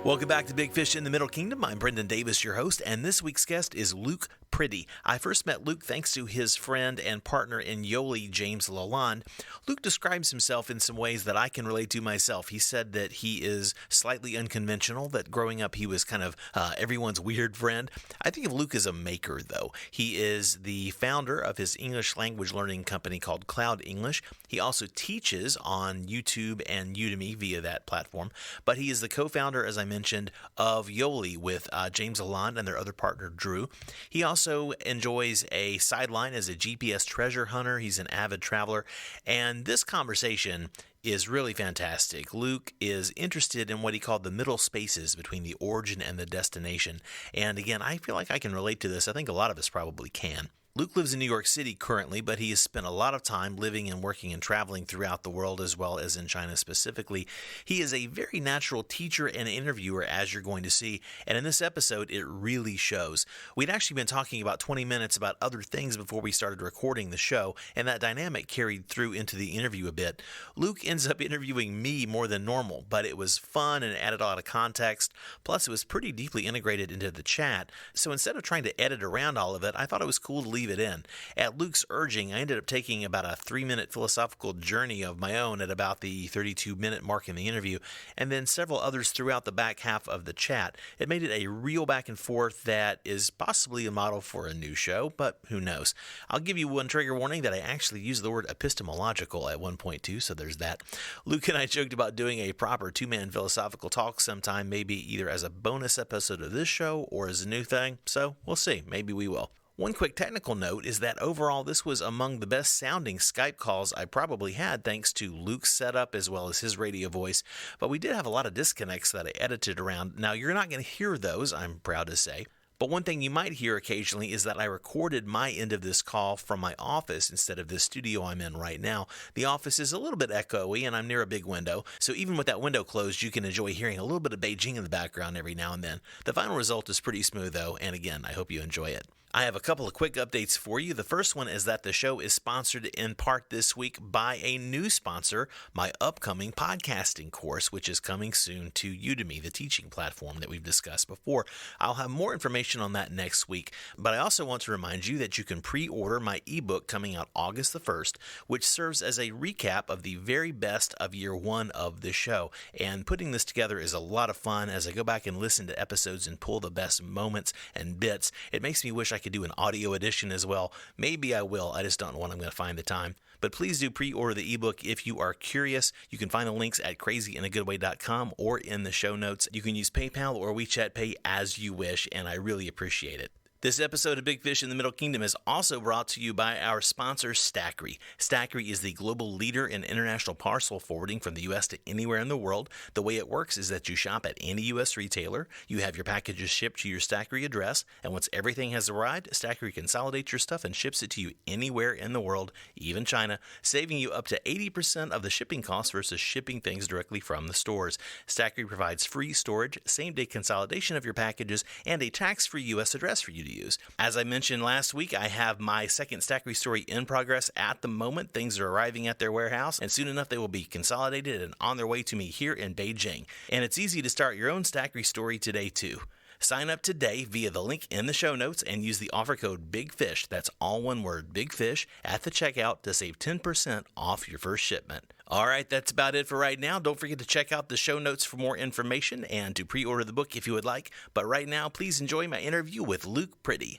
Welcome back to Big Fish in the Middle Kingdom. I'm Brendan Davis, your host, and this week's guest is Luke Priddy. I first met Luke thanks to his friend and partner in Yoli, James Lalonde. Luke describes himself in some ways that I can relate to myself. He said that he is slightly unconventional, that growing up he was kind of everyone's weird friend. I think of Luke as a maker, though. He is the founder of his English language learning company called Cloud English. He also teaches on YouTube and Udemy via that platform, but he is the co-founder, as I mentioned, of Yoli with James Lalonde and their other partner, Drew. He also enjoys a sideline as a GPS treasure hunter. He's an avid traveler, and this conversation is really fantastic. Luke is interested in what he called the middle spaces between the origin and the destination. And again, I feel like I can relate to this. I think a lot of us probably can. Luke lives in New York City currently, but he has spent a lot of time living and working and traveling throughout the world, as well as in China specifically. He is a very natural teacher and interviewer, as you're going to see, and in this episode, it really shows. We'd actually been talking about 20 minutes about other things before we started recording the show, and that dynamic carried through into the interview a bit. Luke ends up interviewing me more than normal, but it was fun and added a lot of context, plus it was pretty deeply integrated into the chat, so instead of trying to edit around all of it, I thought it was cool to leave it in. At Luke's urging, I ended up taking about a 3-minute philosophical journey of my own at about the 32-minute mark in the interview, and then several others throughout the back half of the chat. It made it a real back and forth that is possibly a model for a new show, but who knows. I'll give you one trigger warning that I actually used the word epistemological at one point too, so there's that. Luke and I joked about doing a proper 2-man philosophical talk sometime, maybe either as a bonus episode of this show or as a new thing, so we'll see. Maybe we will. One quick technical note is that overall this was among the best sounding Skype calls I probably had thanks to Luke's setup as well as his radio voice, but we did have a lot of disconnects that I edited around. Now you're not going to hear those, I'm proud to say. But one thing you might hear occasionally is that I recorded my end of this call from my office instead of the studio I'm in right now. The office is a little bit echoey and I'm near a big window, so even with that window closed, you can enjoy hearing a little bit of Beijing in the background every now and then. The final result is pretty smooth though, and again, I hope you enjoy it. I have a couple of quick updates for you. The first one is that the show is sponsored in part this week by a new sponsor, my upcoming podcasting course, which is coming soon to Udemy, the teaching platform that we've discussed before. I'll have more information on that next week, but I also want to remind you that you can pre-order my ebook coming out August the 1st, which serves as a recap of the very best of year one of the show. And putting this together is a lot of fun as I go back and listen to episodes and pull the best moments and bits. It makes me wish I could do an audio edition as well. Maybe I will. I just don't know when I'm going to find the time. But please do pre-order the ebook if you are curious. You can find the links at crazyinagoodway.com or in the show notes. You can use PayPal or WeChat Pay as you wish, and I really appreciate it. This episode of Big Fish in the Middle Kingdom is also brought to you by our sponsor, Stackery. Stackery is the global leader in international parcel forwarding from the U.S. to anywhere in the world. The way it works is that you shop at any U.S. retailer, you have your packages shipped to your Stackery address, and once everything has arrived, Stackery consolidates your stuff and ships it to you anywhere in the world, even China, saving you up to 80% of the shipping costs versus shipping things directly from the stores. Stackery provides free storage, same-day consolidation of your packages, and a tax-free U.S. address for you to use. As I mentioned last week, I have my second Stackery story in progress at the moment. Things are arriving at their warehouse, and soon enough they will be consolidated and on their way to me here in Beijing. And it's easy to start your own Stackery story today too. Sign up today via the link in the show notes and use the offer code BIGFISH, that's all one word, BIGFISH, at the checkout to save 10% off your first shipment. All right, that's about it for right now. Don't forget to check out the show notes for more information and to pre-order the book if you would like. But right now, please enjoy my interview with Luke Priddy.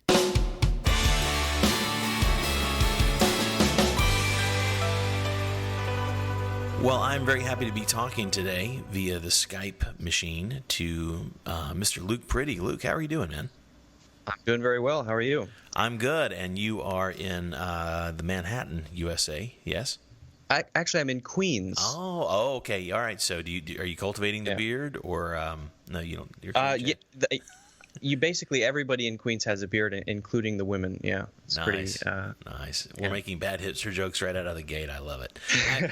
Well, I'm very happy to be talking today via the Skype machine to Mr. Luke Priddy. Luke, how are you doing, man? I'm doing very well. How are you? I'm good, and you are in the Manhattan, USA, yes? I'm in Queens. Oh, okay. All right. So, are you cultivating the beard, or no? You don't. You're you basically everybody in Queens has a beard, including the women. Yeah, it's nice. Nice. We're making bad hipster jokes right out of the gate. I love it.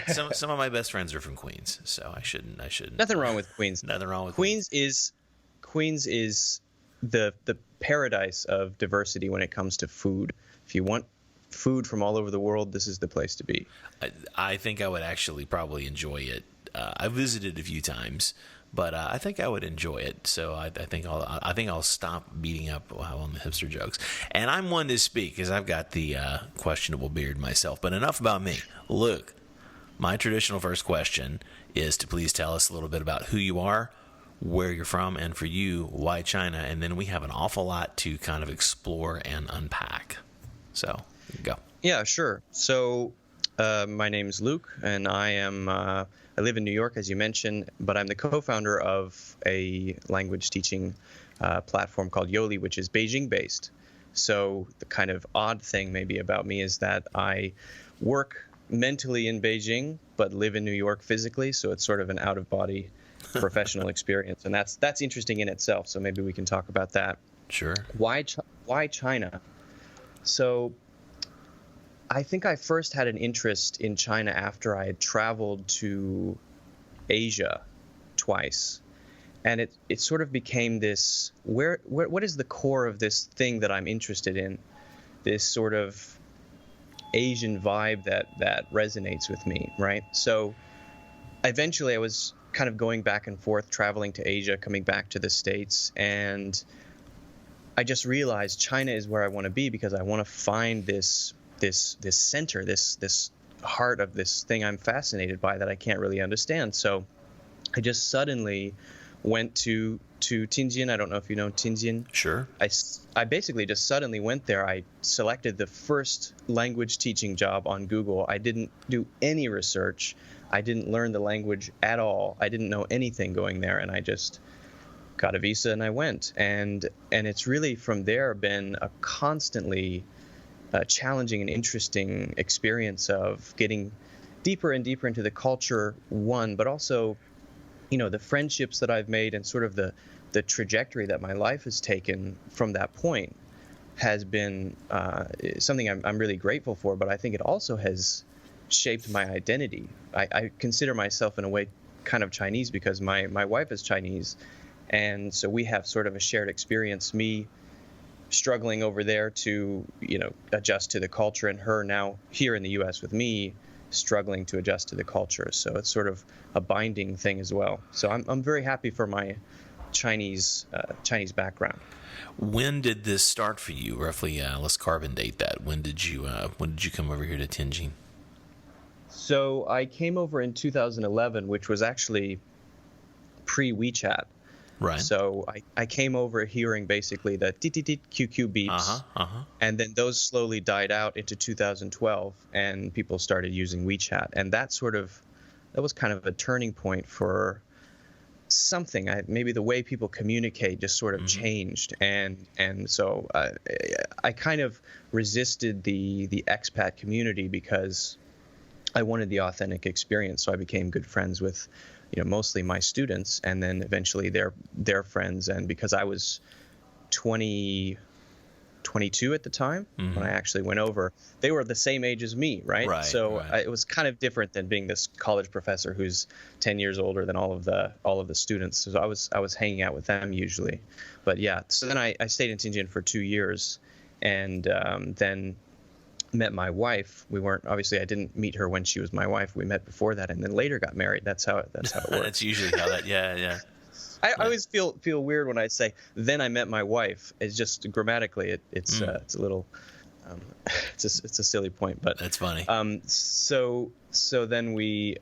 Some of my best friends are from Queens, so I shouldn't. Nothing wrong with Queens. Nothing wrong with Queens. Queens is the paradise of diversity when it comes to food. If you want food from all over the world, this is the place to be. I think I would actually probably enjoy it I visited a few times, but I think I would enjoy it. So I think I'll stop beating up on the hipster jokes. And I'm one to speak because I've got the questionable beard myself. But enough about me. Luke, my traditional first question is to please tell us a little bit about who you are, where you're from, and for you, why China. And then we have an awful lot to kind of explore and unpack. So, go. Yeah, sure. So my name's Luke, and I live in New York, as you mentioned, but I'm the co-founder of a language teaching platform called Yoli, which is Beijing-based. So the kind of odd thing maybe about me is that I work mentally in Beijing, but live in New York physically. So it's sort of an out-of-body professional experience, and that's interesting in itself. So maybe we can talk about that. Sure. Why China? So I think I first had an interest in China after I had traveled to Asia twice. And it sort of became this, what is the core of this thing that I'm interested in? This sort of Asian vibe that resonates with me, right? So eventually I was kind of going back and forth, traveling to Asia, coming back to the States, and I just realized China is where I want to be because I want to find this center, this heart of this thing I'm fascinated by that I can't really understand. So I just suddenly went to Tianjin. I don't know if you know Tianjin. Sure. I basically just suddenly went there. I selected the first language teaching job on Google. I didn't do any research. I didn't learn the language at all. I didn't know anything going there, and I just got a visa and I went. And it's really from there been a constantly challenging and interesting experience of getting deeper and deeper into the culture, one, but also, the friendships that I've made and sort of the trajectory that my life has taken from that point has been something I'm really grateful for, but I think it also has shaped my identity. I consider myself in a way kind of Chinese because my wife is Chinese, and so we have sort of a shared experience, me struggling over there to adjust to the culture, and her now here in the US with me struggling to adjust to the culture. So it's sort of a binding thing as well. So I'm very happy for my Chinese background. When did this start for you? Roughly, let's carbon date that. When did you come over here to Tianjin? So I came over in 2011, which was actually pre-WeChat. Right. So I came over hearing basically the QQ beeps, and then those slowly died out into 2012, and people started using WeChat, and that was kind of a turning point for something. Maybe the way people communicate just sort of changed, and so I kind of resisted the expat community because I wanted the authentic experience. So I became good friends with mostly my students, and then eventually their friends. And because I was 22 at the time when I actually went over, they were the same age as me, right? So it was kind of different than being this college professor who's 10 years older than all of the students. So I was hanging out with them usually. But yeah, so then I stayed in Tianjin for 2 years, and then met my wife. I didn't meet her when she was my wife. We met before that, and then later got married. That's how it works. That's usually how that. Yeah. I always feel weird when I say then I met my wife. It's just grammatically it's a little it's a silly point, but that's funny. So then we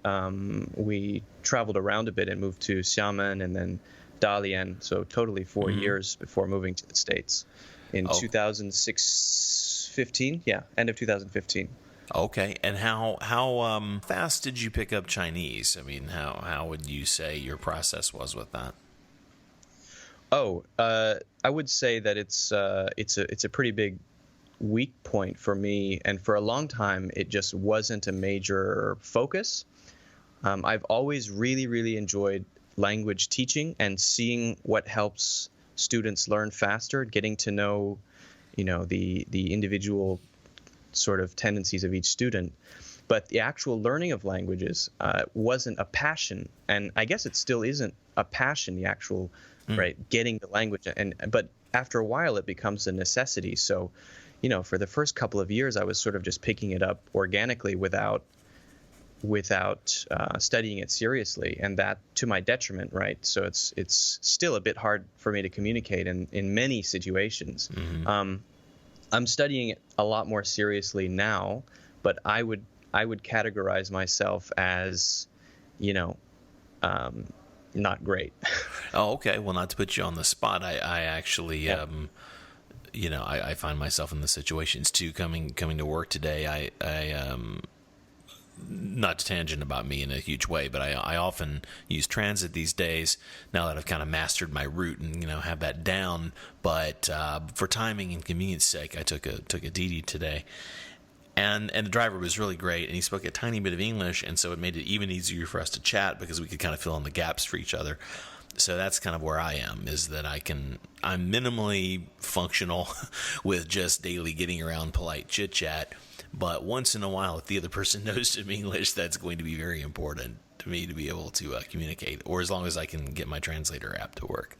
traveled around a bit and moved to Xiamen and then Dalian. So totally 4 years before moving to the States in 2015. Yeah, end of 2015. Okay, and how fast did you pick up Chinese? I mean, how would you say your process was with that? I would say that it's a pretty big weak point for me, and for a long time it just wasn't a major focus. I've always really enjoyed language teaching and seeing what helps students learn faster, getting to know the individual sort of tendencies of each student. But the actual learning of languages wasn't a passion, and I guess it still isn't a passion, the actual getting the language. But after a while it becomes a necessity. So for the first couple of years I was sort of just picking it up organically without without studying it seriously, and that to my detriment, right? So it's still a bit hard for me to communicate in many situations. I'm studying it a lot more seriously now, but I would categorize myself as, not great. Oh, okay. Well, not to put you on the spot, I actually, I find myself in the situations too. Coming to work today, I not to tangent about me in a huge way, but I often use transit these days now that I've kind of mastered my route and have that down. But for timing and convenience sake, I took a DD today. And the driver was really great, and he spoke a tiny bit of English, and so it made it even easier for us to chat because we could kind of fill in the gaps for each other. So that's kind of where I am, is that I'm minimally functional with just daily getting around polite chit-chat, but once in a while, if the other person knows some English, that's going to be very important to me to be able to communicate, or as long as I can get my translator app to work.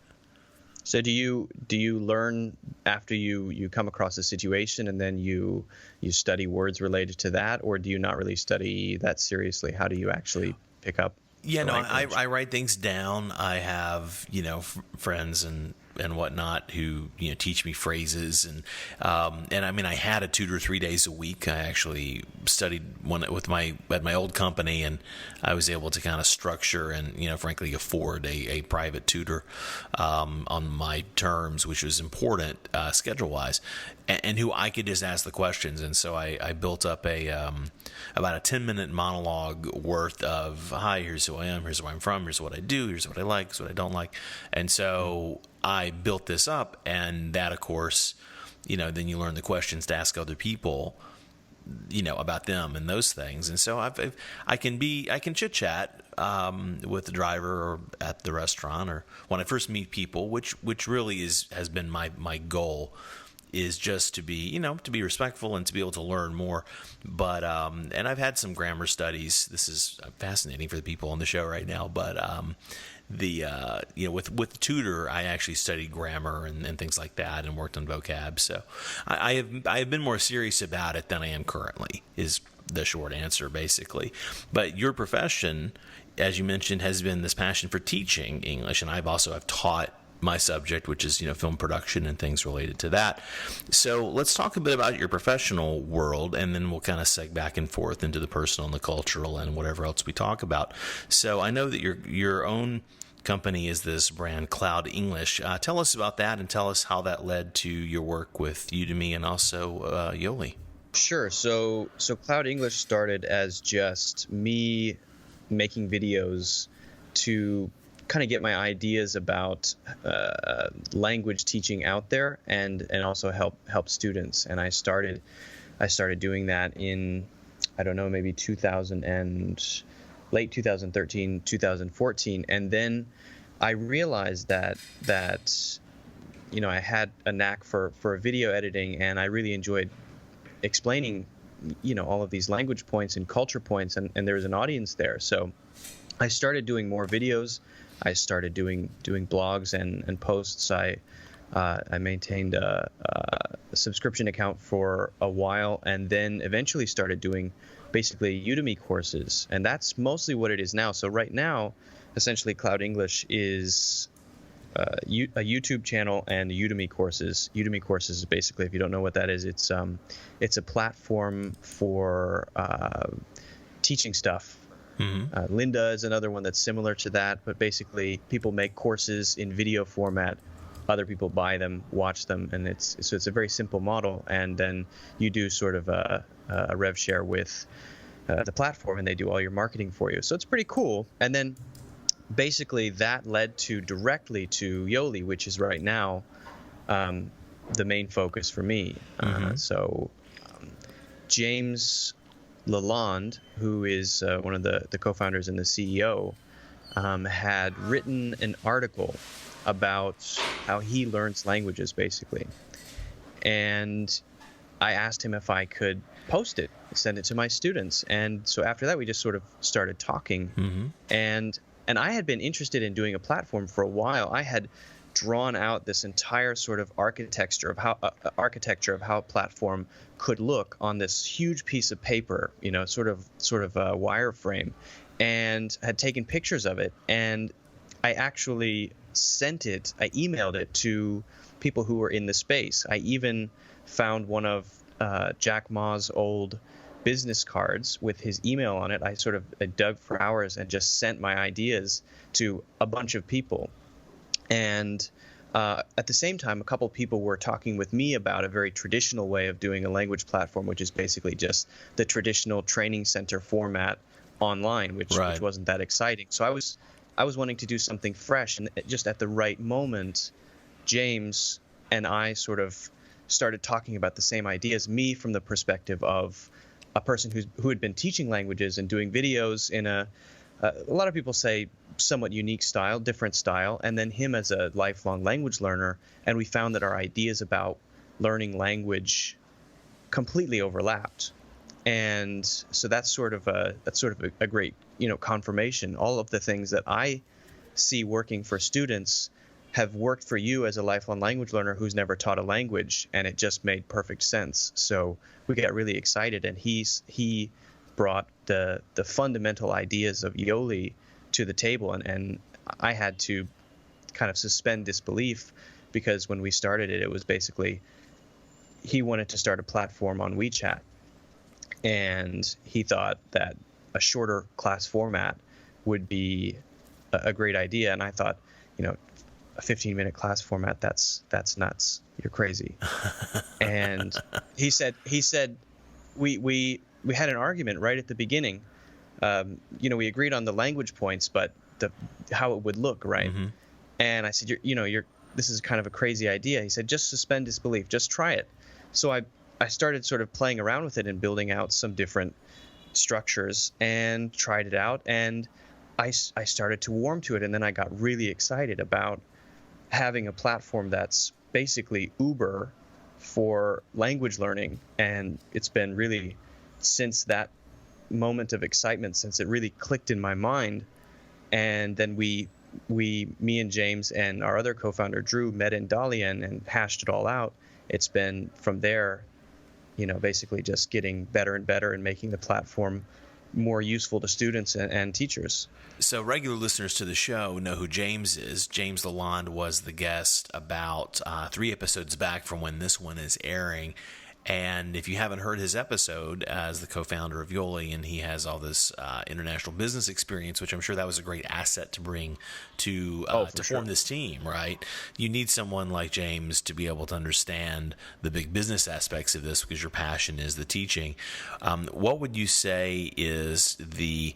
So do you learn after you come across a situation and then you study words related to that, or do you not really study that seriously? How do you actually pick up? Yeah, no, I write things down. I have, friends and whatnot who, teach me phrases. And I mean, I had a tutor 3 days a week. I actually studied at my old company, and I was able to kind of structure and, frankly, afford a private tutor on my terms, which was important schedule-wise, and who I could just ask the questions. And so I built up about a 10-minute monologue worth of, hi, here's who I am, here's where I'm from, here's what I do, here's what I like, here's what I don't like. And so I built this up, and that, of course, then you learn the questions to ask other people, about them and those things. And so I can chit chat with the driver or at the restaurant or when I first meet people, which really has been my goal, is just to be, to be respectful and to be able to learn more. But, and I've had some grammar studies. This is fascinating for the people on the show right now. But, with the tutor, I actually studied grammar and things like that and worked on vocab. So I have been more serious about it than I am currently, is the short answer, basically. But your profession, as you mentioned, has been this passion for teaching English. And I've taught my subject, which is, film production and things related to that. So let's talk a bit about your professional world, and then we'll kind of seg back and forth into the personal and the cultural and whatever else we talk about. So I know that your own company is this brand, Cloud English. Tell us about that, and tell us how that led to your work with Udemy and also Yoli. Sure. So Cloud English started as just me making videos to kind of get my ideas about language teaching out there, and also help students. And I started doing that in, I don't know, maybe late 2013, 2014. And then I realized that I had a knack for video editing, and I really enjoyed explaining all of these language points and culture points, and there was an audience there. So I started doing more videos. I started doing blogs and posts. I maintained a subscription account for a while, and then eventually started doing basically Udemy courses, and that's mostly what it is now. So right now, essentially, Cloud English is a YouTube channel and Udemy courses. Udemy courses is basically, if you don't know what that is, it's a platform for teaching stuff. Mm-hmm. Linda is another one that's similar to that, but basically people make courses in video format, other people buy them, watch them, and it's a very simple model. And then you do sort of a rev share with the platform, and they do all your marketing for you. So it's pretty cool. And then basically that led directly to Yoli, which is right now the main focus for me. Mm-hmm. So James Lalonde, who is one of the co-founders and the CEO, had written an article about how he learns languages, basically. And I asked him if I could post it, send it to my students. And so after that, we just sort of started talking. Mm-hmm. And I had been interested in doing a platform for a while. I had drawn out this entire sort of architecture of how a platform could look on this huge piece of paper, sort of a wireframe, and had taken pictures of it. And I actually I emailed it to people who were in the space. I even found one of Jack Ma's old business cards with his email on it. I dug for hours and just sent my ideas to a bunch of people. And at the same time, a couple people were talking with me about a very traditional way of doing a language platform, which is basically just the traditional training center format online, which wasn't that exciting. So I was wanting to do something fresh, and just at the right moment, James and I sort of started talking about the same ideas. Me from the perspective of a person who had been teaching languages and doing videos in a lot of people say somewhat unique style, different style, and then him as a lifelong language learner. And we found that our ideas about learning language completely overlapped. And so that's sort of a great, confirmation. All of the things that I see working for students have worked for you as a lifelong language learner who's never taught a language, and it just made perfect sense. So we got really excited, and he brought the fundamental ideas of Yoli to the table, and I had to kind of suspend disbelief, because when we started it, it was basically he wanted to start a platform on WeChat, and he thought that a shorter class format would be a great idea. And I thought, a 15-minute class format, that's nuts. You're crazy. And he said we had an argument right at the beginning. We agreed on the language points, but how it would look, right? Mm-hmm. And I said, this is kind of a crazy idea. He said, just suspend disbelief, just try it. So I started sort of playing around with it and building out some different structures and tried it out, and I started to warm to it, and then I got really excited about having a platform that's basically Uber for language learning. And it's been really, since that moment of excitement, since it really clicked in my mind, and then me and James and our other co-founder Drew met in Dalian and hashed it all out. It's been from there, basically just getting better and better and making the platform more useful to students and teachers. So regular listeners to the show know who James is. James Lalonde was the guest about 3 episodes back from when this one is airing. And if you haven't heard his episode as the co-founder of Yoli, and he has all this international business experience, which I'm sure that was a great asset to bring to form this team, right? You need someone like James to be able to understand the big business aspects of this, because your passion is the teaching. What would you say is the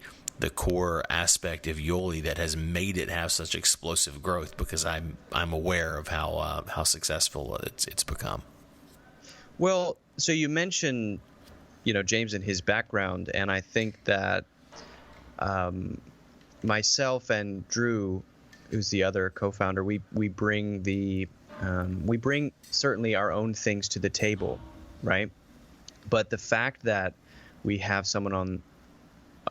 core aspect of Yoli that has made it have such explosive growth? Because I'm aware of how successful it's become. Well, so you mentioned, James and his background, and I think that myself and Drew, who's the other co-founder, we bring certainly our own things to the table, right? But the fact that we have someone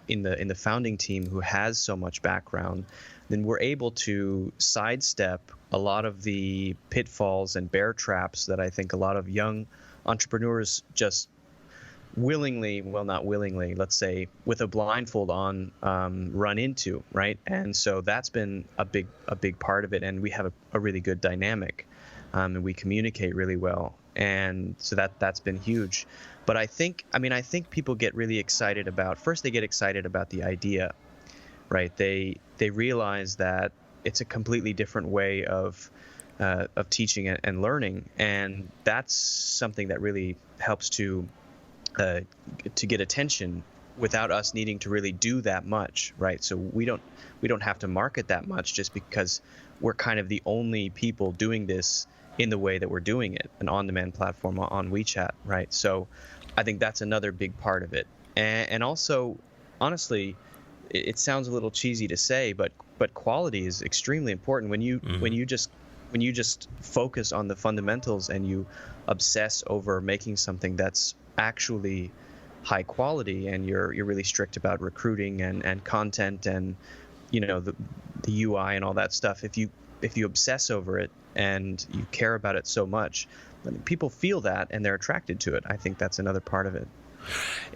in the founding team who has so much background, then we're able to sidestep a lot of the pitfalls and bear traps that I think a lot of young entrepreneurs just not willingly, let's say with a blindfold on, run into, right? And so that's been a big part of it, and we have a really good dynamic, and we communicate really well, and so that's been huge. But I think people get really excited about, first they get excited about the idea, right? They realize that it's a completely different way of teaching and learning, and that's something that really helps to get attention without us needing to really do that much, right? So we don't have to market that much, just because we're kind of the only people doing this in the way that we're doing it, an on-demand platform on WeChat, right? So I think that's another big part of it, and also, honestly, it sounds a little cheesy to say, but quality is extremely important. When you just focus on the fundamentals and you obsess over making something that's actually high quality, and you're really strict about recruiting and content and the UI and all that stuff. If if you obsess over it and you care about it so much, people feel that and they're attracted to it. I think that's another part of it.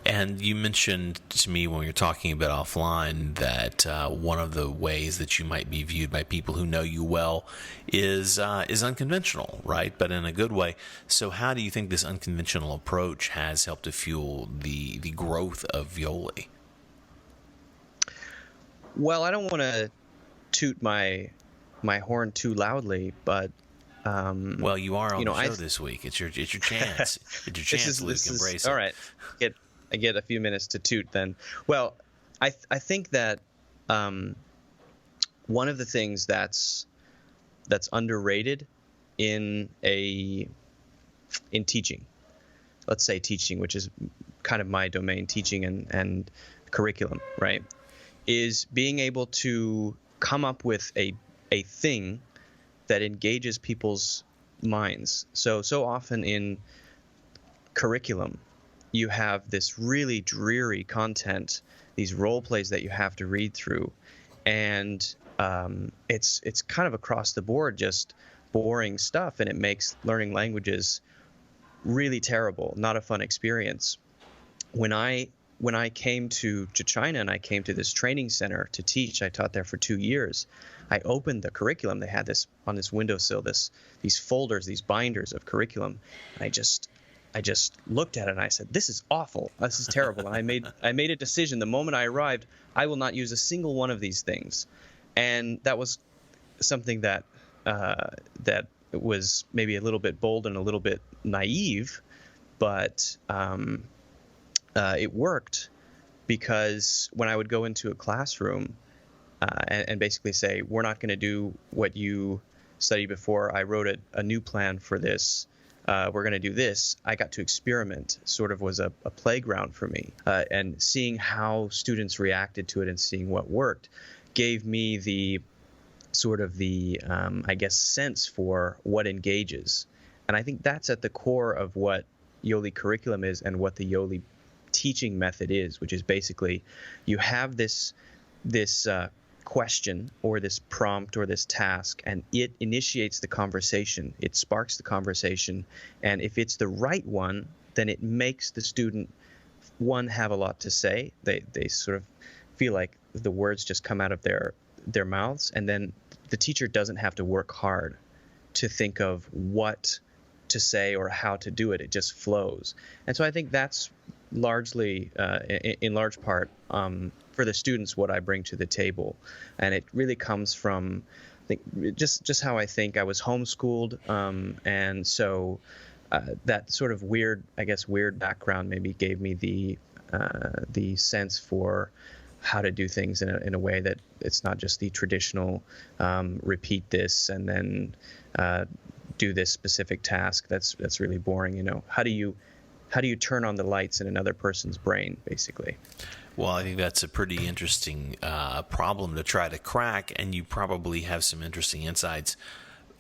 And you mentioned to me when we were talking about offline that one of the ways that you might be viewed by people who know you well is unconventional, right? But in a good way. So how do you think this unconventional approach has helped to fuel the growth of Yoli? Well, I don't want to toot my horn too loudly, but well, you are on the show this week. It's your chance. It's your chance, Luke. Embrace it. All right. I get a few minutes to toot then. Well, I think that one of the things that's underrated in teaching, let's say teaching, which is kind of my domain, teaching and curriculum, right, is being able to come up with a thing that engages people's minds. So often in curriculum, you have this really dreary content, these role plays that you have to read through, and it's kind of across the board just boring stuff, and it makes learning languages really terrible, not a fun experience. When I came to China and I came to this training center to teach, I taught there for 2 years. I opened the curriculum. They had this on this windowsill, these folders, these binders of curriculum. And I just looked at it and I said, "This is awful. This is terrible." And I made a decision the moment I arrived. I will not use a single one of these things. And that was something that was maybe a little bit bold and a little bit naive, but it worked, because when I would go into a classroom and basically say, "We're not going to do what you studied before. I wrote a new plan for this. We're going to do this," I got to experiment. Sort of was a playground for me. And seeing how students reacted to it and seeing what worked gave me the I guess, sense for what engages. And I think that's at the core of what Yoli curriculum is and what the Yoli teaching method is, which is basically you have this question or this prompt or this task, and it initiates the conversation. It sparks the conversation, and if it's the right one, then it makes the student, one, have a lot to say. They sort of feel like the words just come out of their mouths, and then the teacher doesn't have to work hard to think of what to say or how to do it. It just flows. And so I think that's largely, in large part, for the students, what I bring to the table. And it really comes from, I think, just how I think. I was homeschooled, and so that sort of weird background maybe gave me the sense for how to do things in a way that it's not just the traditional repeat this and then do this specific task. That's really boring. You know, how do you turn on the lights in another person's brain, basically? Well, I think that's a pretty interesting problem to try to crack, and you probably have some interesting insights.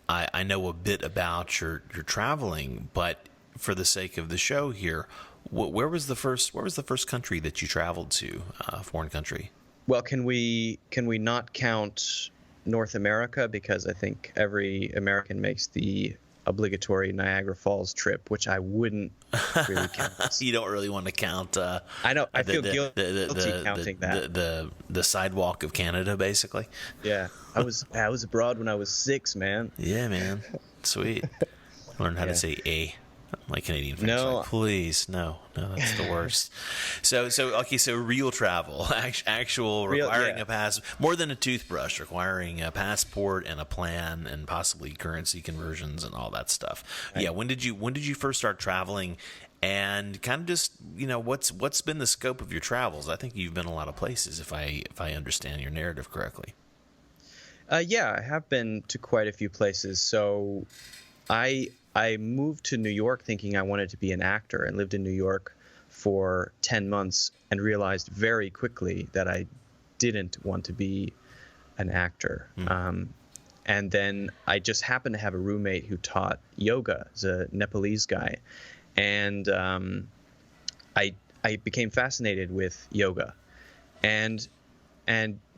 I know a bit about your traveling, but for the sake of the show here, where was the first country that you traveled to, foreign country? Well, can we not count North America, because I think every American makes the obligatory Niagara Falls trip, which I wouldn't really count. You don't really want to count. I know. I feel guilty counting that. The sidewalk of Canada, basically. Yeah, I was abroad when I was 6, man. Yeah, man. Sweet. Learned how to say "a." Like Canadian French. No. Like, please, no, that's the worst. So real travel, actual requiring a pass, more than a toothbrush, requiring a passport and a plan and possibly currency conversions and all that stuff. Right. Yeah. When did you first start traveling, and kind of just, what's been the scope of your travels? I think you've been a lot of places, if I understand your narrative correctly. Yeah, I have been to quite a few places. So I moved to New York thinking I wanted to be an actor, and lived in New York for 10 months and realized very quickly that I didn't want to be an actor. And then I just happened to have a roommate who taught yoga. He's a Nepalese guy. And I became fascinated with yoga and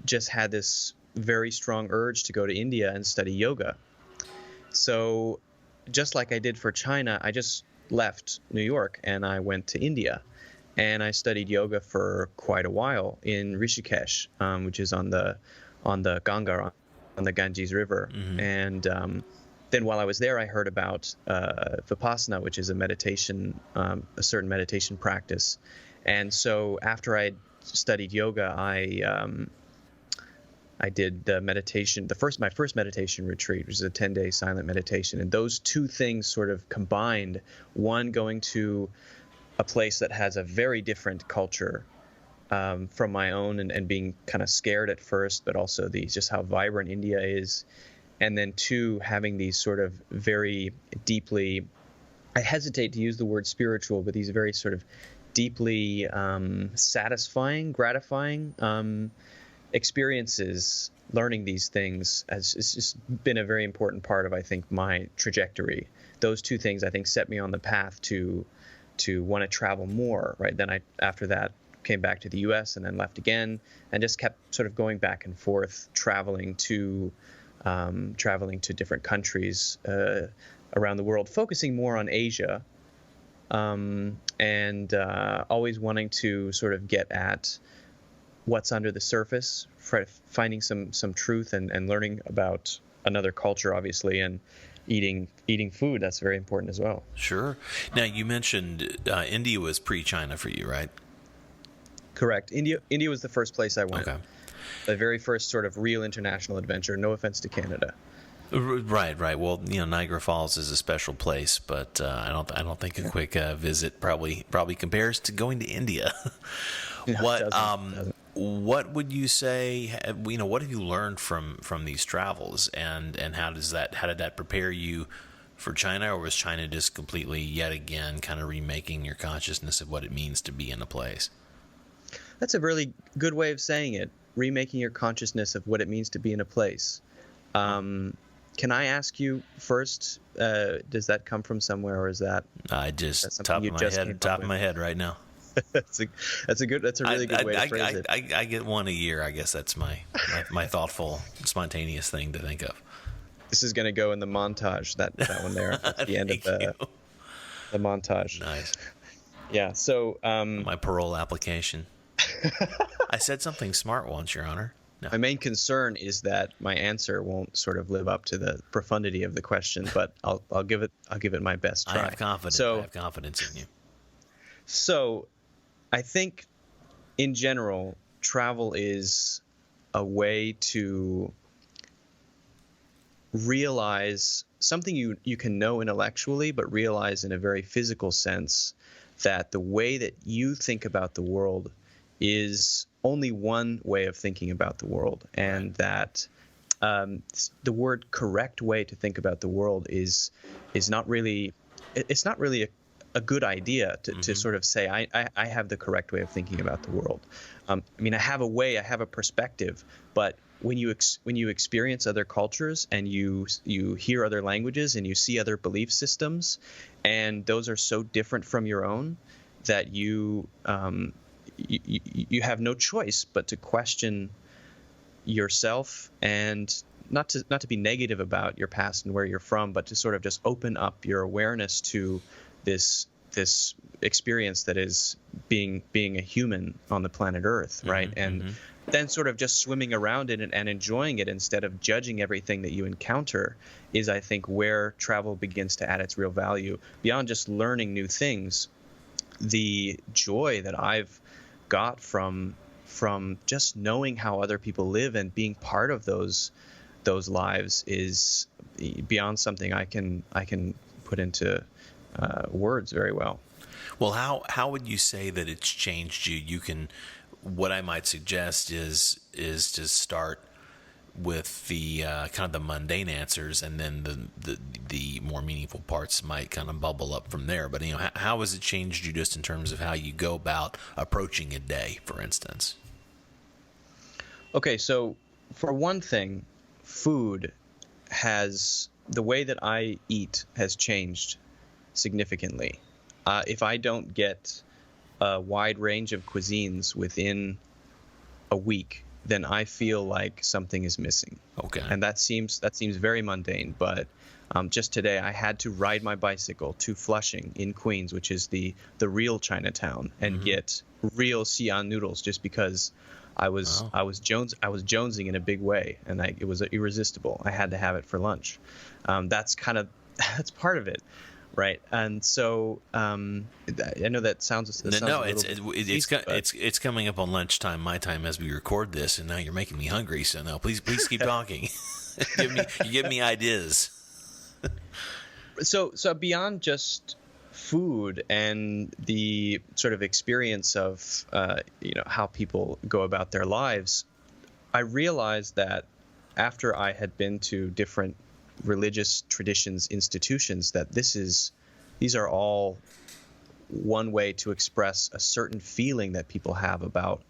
just had this very strong urge to go to India and study yoga. So just like I did for China, I just left New York and I went to India. And I studied yoga for quite a while in Rishikesh, which is on the Ganga, on the Ganges River. And then while I was there, I heard about Vipassana, which is a meditation, a certain meditation practice. And so after I studied yoga, I did the meditation, my first meditation retreat, which is a 10-day silent meditation. And those two things sort of combined, one going to a place that has a very different culture from my own, and being kind of scared at first, but also just how vibrant India is. And then two, having these sort of very deeply, I hesitate to use the word spiritual, but these very sort of deeply satisfying, gratifying experiences. Learning these things it's just been a very important part of, I think, my trajectory. Those two things, I think, set me on the path to want to travel more, right? Then after that, came back to the U.S. and then left again, and just kept sort of going back and forth, traveling to different countries around the world, focusing more on Asia, and always wanting to sort of get at what's under the surface, finding some truth and learning about another culture, obviously, and eating food. That's very important as well. Sure. Now, you mentioned India was pre-China for you, right? Correct. India was the first place I went. Okay. The very first sort of real international adventure. No offense to Canada. Right. Well, Niagara Falls is a special place, but I don't think a quick visit probably compares to going to India. No, it doesn't. What would you say? What have you learned from these travels, and how did that prepare you for China, or was China just completely yet again kind of remaking your consciousness of what it means to be in a place? That's a really good way of saying it. Remaking your consciousness of what it means to be in a place. Can I ask you first? Does that come from somewhere, or is that? I just top of my head right now. That's a really good way to phrase it. I get one a year. I guess that's my thoughtful, spontaneous thing to think of. This is going to go in the montage. That one there at the end of the montage. Nice. Yeah. So my parole application. I said something smart once, Your Honor. No. My main concern is that my answer won't sort of live up to the profundity of the question, but I'll give it my best try. I have confidence in you. So, I think in general, travel is a way to realize something you can know intellectually, but realize in a very physical sense that the way that you think about the world is only one way of thinking about the world, and that the word correct way to think about the world is not really a good idea to sort of say I have the correct way of thinking about the world. I have a perspective, but when you experience other cultures and you hear other languages and you see other belief systems, and those are so different from your own that you have no choice but to question yourself, and not to be negative about your past and where you're from, but to sort of just open up your awareness to this experience that is being a human on the planet Earth, right? And then sort of just swimming around in it and enjoying it instead of judging everything that you encounter is, I think, where travel begins to add its real value. Beyond just learning new things, the joy that I've got from just knowing how other people live and being part of those lives is beyond something I can put into words very well. Well, how would you say that it's changed you? What I might suggest is to start with the kind of the mundane answers, and then the more meaningful parts might kind of bubble up from there. But how has it changed you just in terms of how you go about approaching a day, for instance? Okay, so for one thing, food the way that I eat has changed significantly. If I don't get a wide range of cuisines within a week, then I feel like something is missing. Okay. And that seems very mundane, but just today I had to ride my bicycle to Flushing in Queens, which is the real Chinatown, and get real Xi'an noodles, just because I was jonesing in a big way, and it was irresistible. I had to have it for lunch. That's part of it, right? And so I know that sounds it's coming up on lunchtime my time as we record this, and now you're making me hungry. So no, please keep talking. you give me ideas. So beyond just food and the sort of experience of how people go about their lives, I realized that after I had been to different religious traditions, institutions, that these are all one way to express a certain feeling that people have about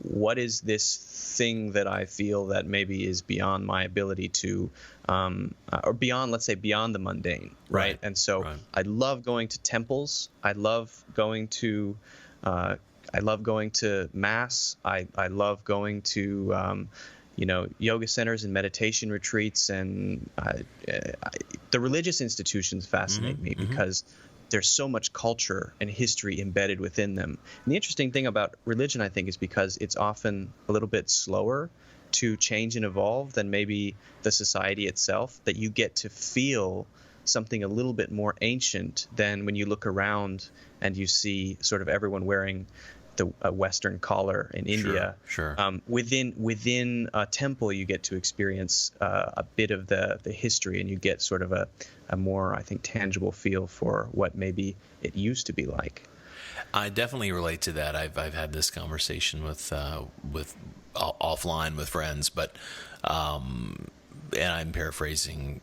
what is this thing that I feel that maybe is beyond my ability to, or beyond, let's say, beyond the mundane, right? And so I love going to temples. I love going to mass. I love going to yoga centers and meditation retreats, and the religious institutions fascinate me because there's so much culture and history embedded within them. And the interesting thing about religion, I think, is because it's often a little bit slower to change and evolve than maybe the society itself, that you get to feel something a little bit more ancient than when you look around and you see sort of everyone wearing a Western collar in India. Sure. Within a temple, you get to experience a bit of the history, and you get sort of a more, I think, tangible feel for what maybe it used to be like. I definitely relate to that. I've had this conversation with offline with friends, but and I'm paraphrasing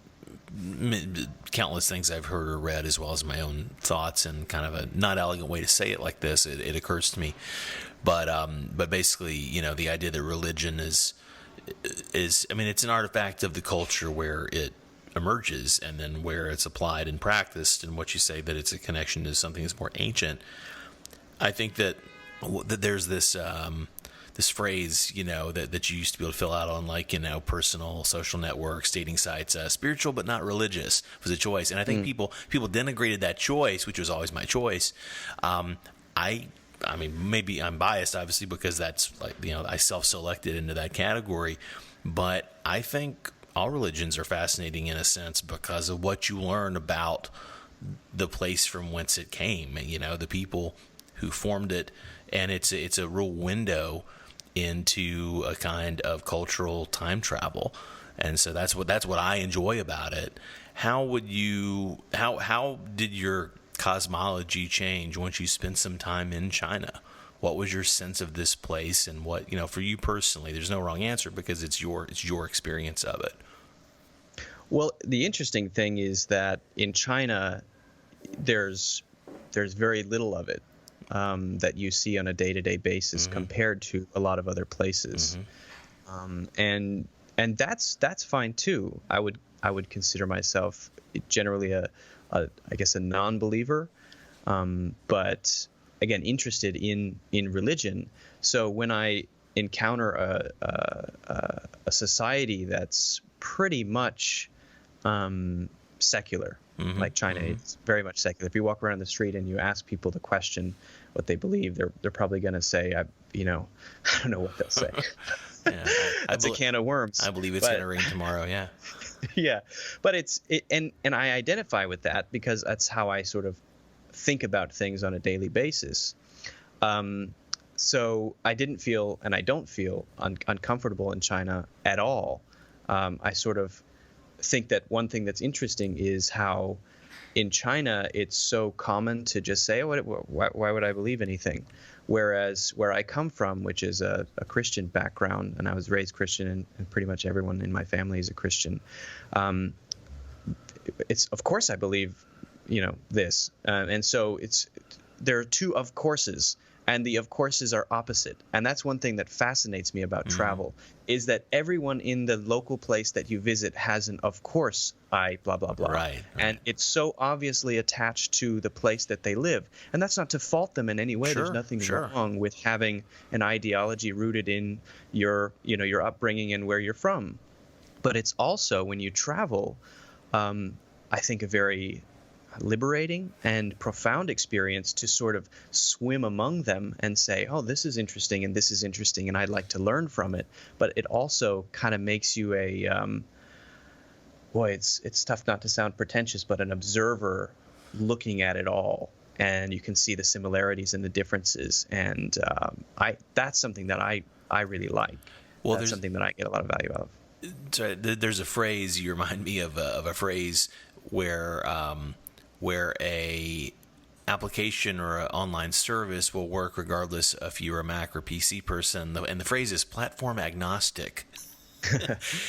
countless things I've heard or read, as well as my own thoughts, and kind of a not elegant way to say it like this. It occurs to me, but basically, the idea that religion is I mean, it's an artifact of the culture where it emerges, and then where it's applied and practiced. And what you say, that it's a connection to something that's more ancient. I think that there's this phrase, that you used to be able to fill out on personal social networks, dating sites, spiritual but not religious was a choice. And I think people denigrated that choice, which was always my choice. I mean, maybe I'm biased, obviously, because that's I self-selected into that category. But I think all religions are fascinating in a sense because of what you learn about the place from whence it came, the people who formed it. And it's a real window into a kind of cultural time travel. And so that's what I enjoy about it. How did your cosmology change once you spent some time in China? What was your sense of this place, and what, for you personally? There's no wrong answer because it's your experience of it. Well, the interesting thing is that in China, there's very little of it that you see on a day-to-day basis compared to a lot of other places, and that's fine too. I would consider myself generally a non-believer, but again, interested in religion. So when I encounter a society that's pretty much secular, like China, it's very much secular. If you walk around the street and you ask people the question what they believe, they're probably going to say, I don't know what they'll say. Yeah, That's a can of worms. I believe it's going to rain tomorrow. Yeah. Yeah, but and I identify with that because that's how I sort of think about things on a daily basis. So I didn't feel, and I don't feel uncomfortable in China at all. I sort of think that one thing that's interesting is how in China it's so common to just say, why would I believe anything? Whereas where I come from, which is a Christian background, and I was raised Christian, and pretty much everyone in my family is a Christian, it's, of course I believe, this. And so there are two of courses and the of courses are opposite. And that's one thing that fascinates me about travel, is that everyone in the local place that you visit has an of course I blah blah blah. Right. And it's so obviously attached to the place that they live. And that's not to fault them in any way. Sure, There's nothing sure. wrong with having an ideology rooted in your upbringing and where you're from. But it's also, when you travel, I think a very liberating and profound experience to sort of swim among them and say, oh, this is interesting and this is interesting and I'd like to learn from it. But it also kind of makes you it's tough not to sound pretentious, but an observer looking at it all. And you can see the similarities and the differences. And that's something that I really like. Well, that's something that I get a lot of value out of. So there's a phrase, you remind me of a phrase where a application or an online service will work regardless if you're a Mac or PC person, and the phrase is platform agnostic.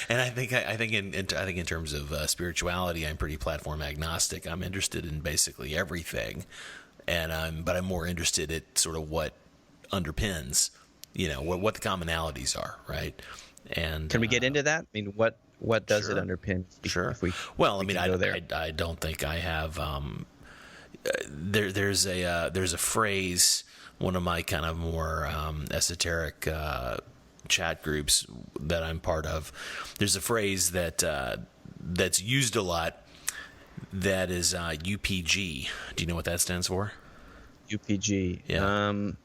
And I think in terms of spirituality, I'm pretty platform agnostic. I'm interested in basically everything, but I'm more interested in sort of what underpins, what the commonalities are, right? And can we get into that? I mean, what does sure. it underpin? I don't think I have. There's a phrase, one of my kind of more esoteric chat groups that I'm part of. There's a phrase that's used a lot. That is UPG. Do you know what that stands for? UPG. Yeah.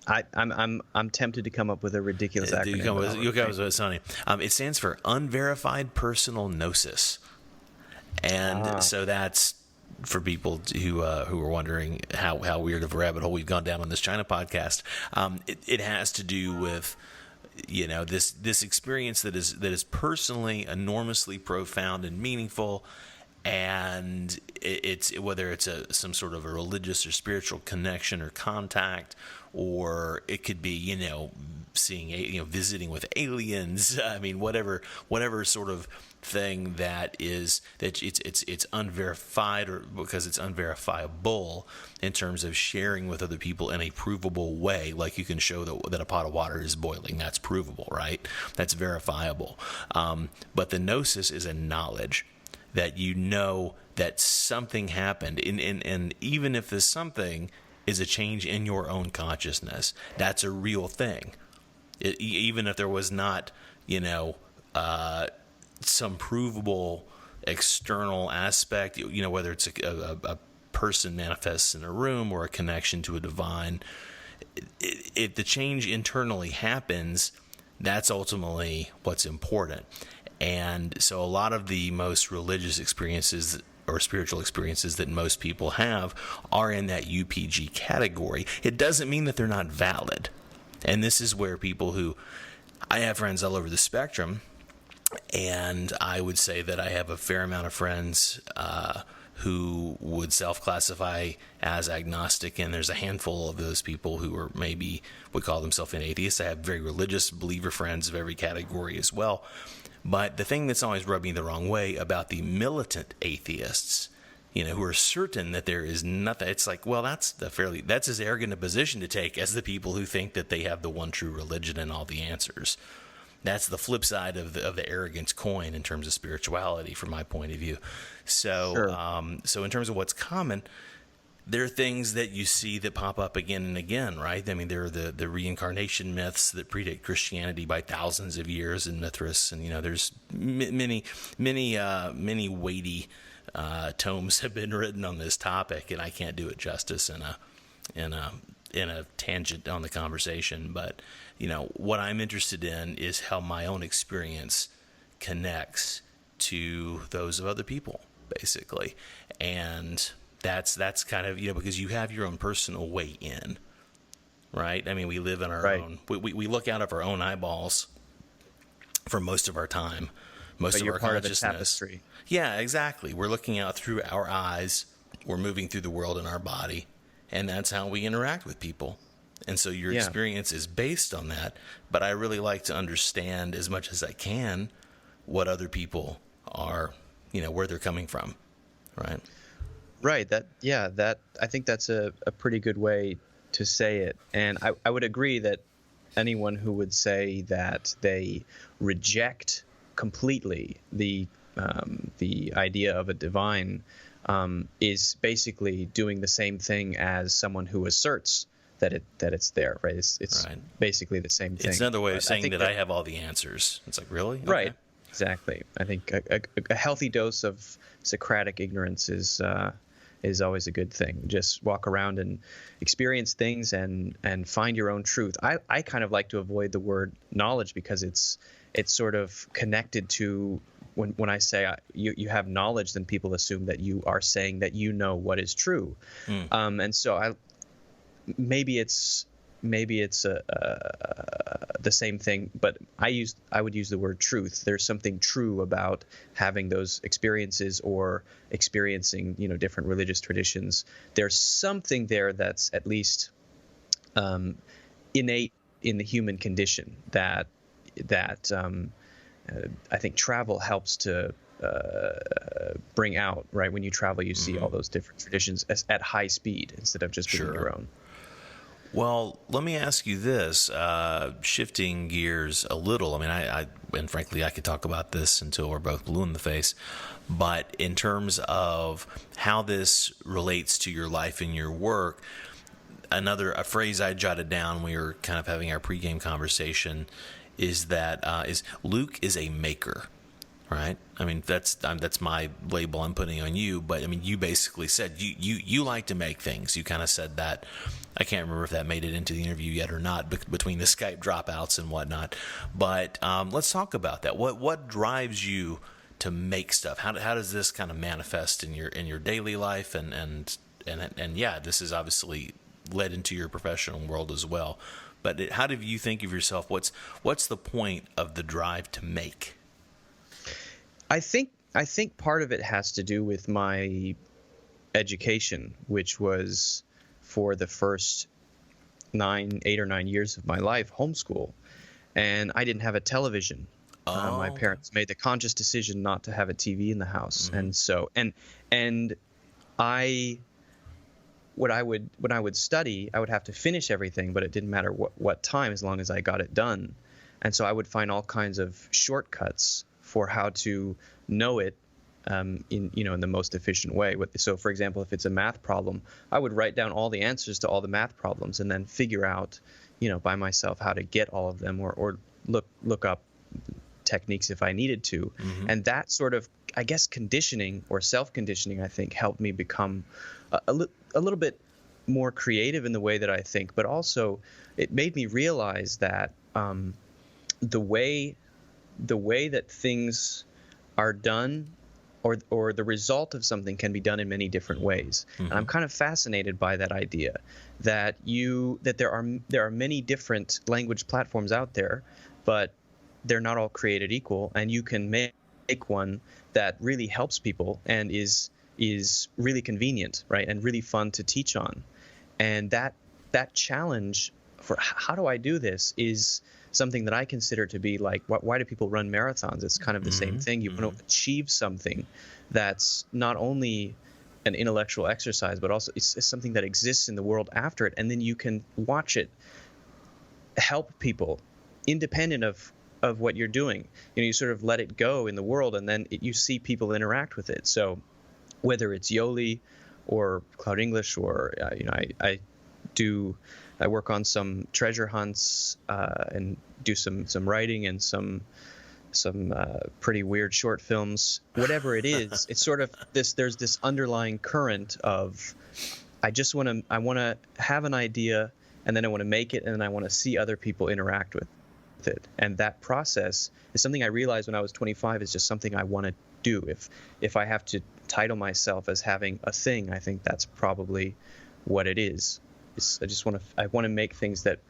I'm tempted to come up with a ridiculous acronym. You'll come with something. It stands for unverified personal gnosis, and so that's for people who are wondering how weird of a rabbit hole we've gone down on this China podcast. It has to do with this experience that is personally enormously profound and meaningful. And it's whether it's some sort of a religious or spiritual connection or contact, or it could be seeing visiting with aliens. I mean, whatever sort of thing that it's unverified, or because it's unverifiable in terms of sharing with other people in a provable way. Like you can show that a pot of water is boiling. That's provable, right? That's verifiable. But the gnosis is a knowledge that that something happened, and even if this something is a change in your own consciousness, that's a real thing. Even if there was not, some provable external aspect, whether it's a person manifests in a room or a connection to a divine, if the change internally happens, that's ultimately what's important. And so a lot of the most religious experiences or spiritual experiences that most people have are in that UPG category. It doesn't mean that they're not valid. And this is where I have friends all over the spectrum, and I would say that I have a fair amount of friends who would self-classify as agnostic, and there's a handful of those people who are maybe would call themselves an atheist. I have very religious believer friends of every category as well. But the thing that's always rubbed me the wrong way about the militant atheists, who are certain that there is nothing, it's like, well, that's as arrogant a position to take as the people who think that they have the one true religion and all the answers. That's the flip side of the arrogance coin in terms of spirituality, from my point of view. So, sure. So in terms of what's common, there are things that you see that pop up again and again, right? I mean, there are the reincarnation myths that predate Christianity by thousands of years in Mithras, and there's many weighty tomes have been written on this topic, and I can't do it justice in a tangent on the conversation. But what I'm interested in is how my own experience connects to those of other people, basically, and that's kind of, because you have your own personal way in, right? I mean, we live in our own, we look out of our own eyeballs for most of our time, most of our consciousness. Part of the tapestry. Yeah, exactly. We're looking out through our eyes. We're moving through the world in our body, and that's how we interact with people. And so your experience is based on that. But I really like to understand as much as I can what other people are, where they're coming from, right? Right. I think that's a pretty good way say it. And I would agree that anyone who would say that they reject completely the idea of a divine is basically doing the same thing as someone who asserts that it's there, right? It's right. Basically the same thing. It's another way of saying that I have all the answers. It's like, really? Okay. Right. Exactly. I think a healthy dose of Socratic ignorance is always a good thing. Just walk around and experience things and find your own truth. I kind of like to avoid the word knowledge because it's sort of connected to when I say you have knowledge, then people assume that you are saying that you know what is true. And so maybe it's the same thing, but I would use the word truth. There's something true about having those experiences or experiencing, different religious traditions. There's something there that's at least innate in the human condition that I think travel helps to bring out, right? When you travel, you see all those different traditions at high speed instead of just being your own. Well, let me ask you this, shifting gears a little. I mean, and frankly, I could talk about this until we're both blue in the face, but in terms of how this relates to your life and your work, a phrase I jotted down when we were kind of having our pregame conversation is that Luke is a maker. Right. I mean, that's my label I'm putting on you. But I mean, you basically said you like to make things. You kind of said that. I can't remember if that made it into the interview yet or not, between the Skype dropouts and whatnot. But let's talk about that. What drives you to make stuff? How does this kind of manifest in your daily life? And yeah, this is obviously led into your professional world as well. But how do you think of yourself? What's the point of the drive to make? I think part of it has to do with my education, which was for the first 8 or 9 years of my life, homeschool, and I didn't have a television. My parents made the conscious decision not to have a TV in the house, and so when I would study, I would have to finish everything, but it didn't matter what time as long as I got it done, and so I would find all kinds of shortcuts for how to know it in the most efficient way. So, for example, if it's a math problem, I would write down all the answers to all the math problems and then figure out, by myself how to get all of them, or look up techniques if I needed to. And that sort of, I guess, conditioning or self-conditioning, I think, helped me become a little bit more creative in the way that I think, but also it made me realize that the way that things are done, or the result of something, can be done in many different ways. And I'm kind of fascinated by that idea that there are many different language platforms out there, but they're not all created equal, and you can make one that really helps people and is really convenient, right, and really fun to teach on. And that challenge for how do I do this is something that I consider to be like, why do people run marathons? It's kind of the same thing. You want to achieve something that's not only an intellectual exercise, but also it's something that exists in the world after it. And then you can watch it help people independent of what you're doing. You sort of let it go in the world, and then you see people interact with it. So whether it's Yoli or Cloud English, or I work on some treasure hunts and do some writing and some pretty weird short films. Whatever it is, it's sort of there's this underlying current of I want to have an idea, and then I want to make it, and then I want to see other people interact with it. And that process is something I realized when I was 25 is just something I want to do. If I have to title myself as having a thing, I think that's probably what it is. I want to make things that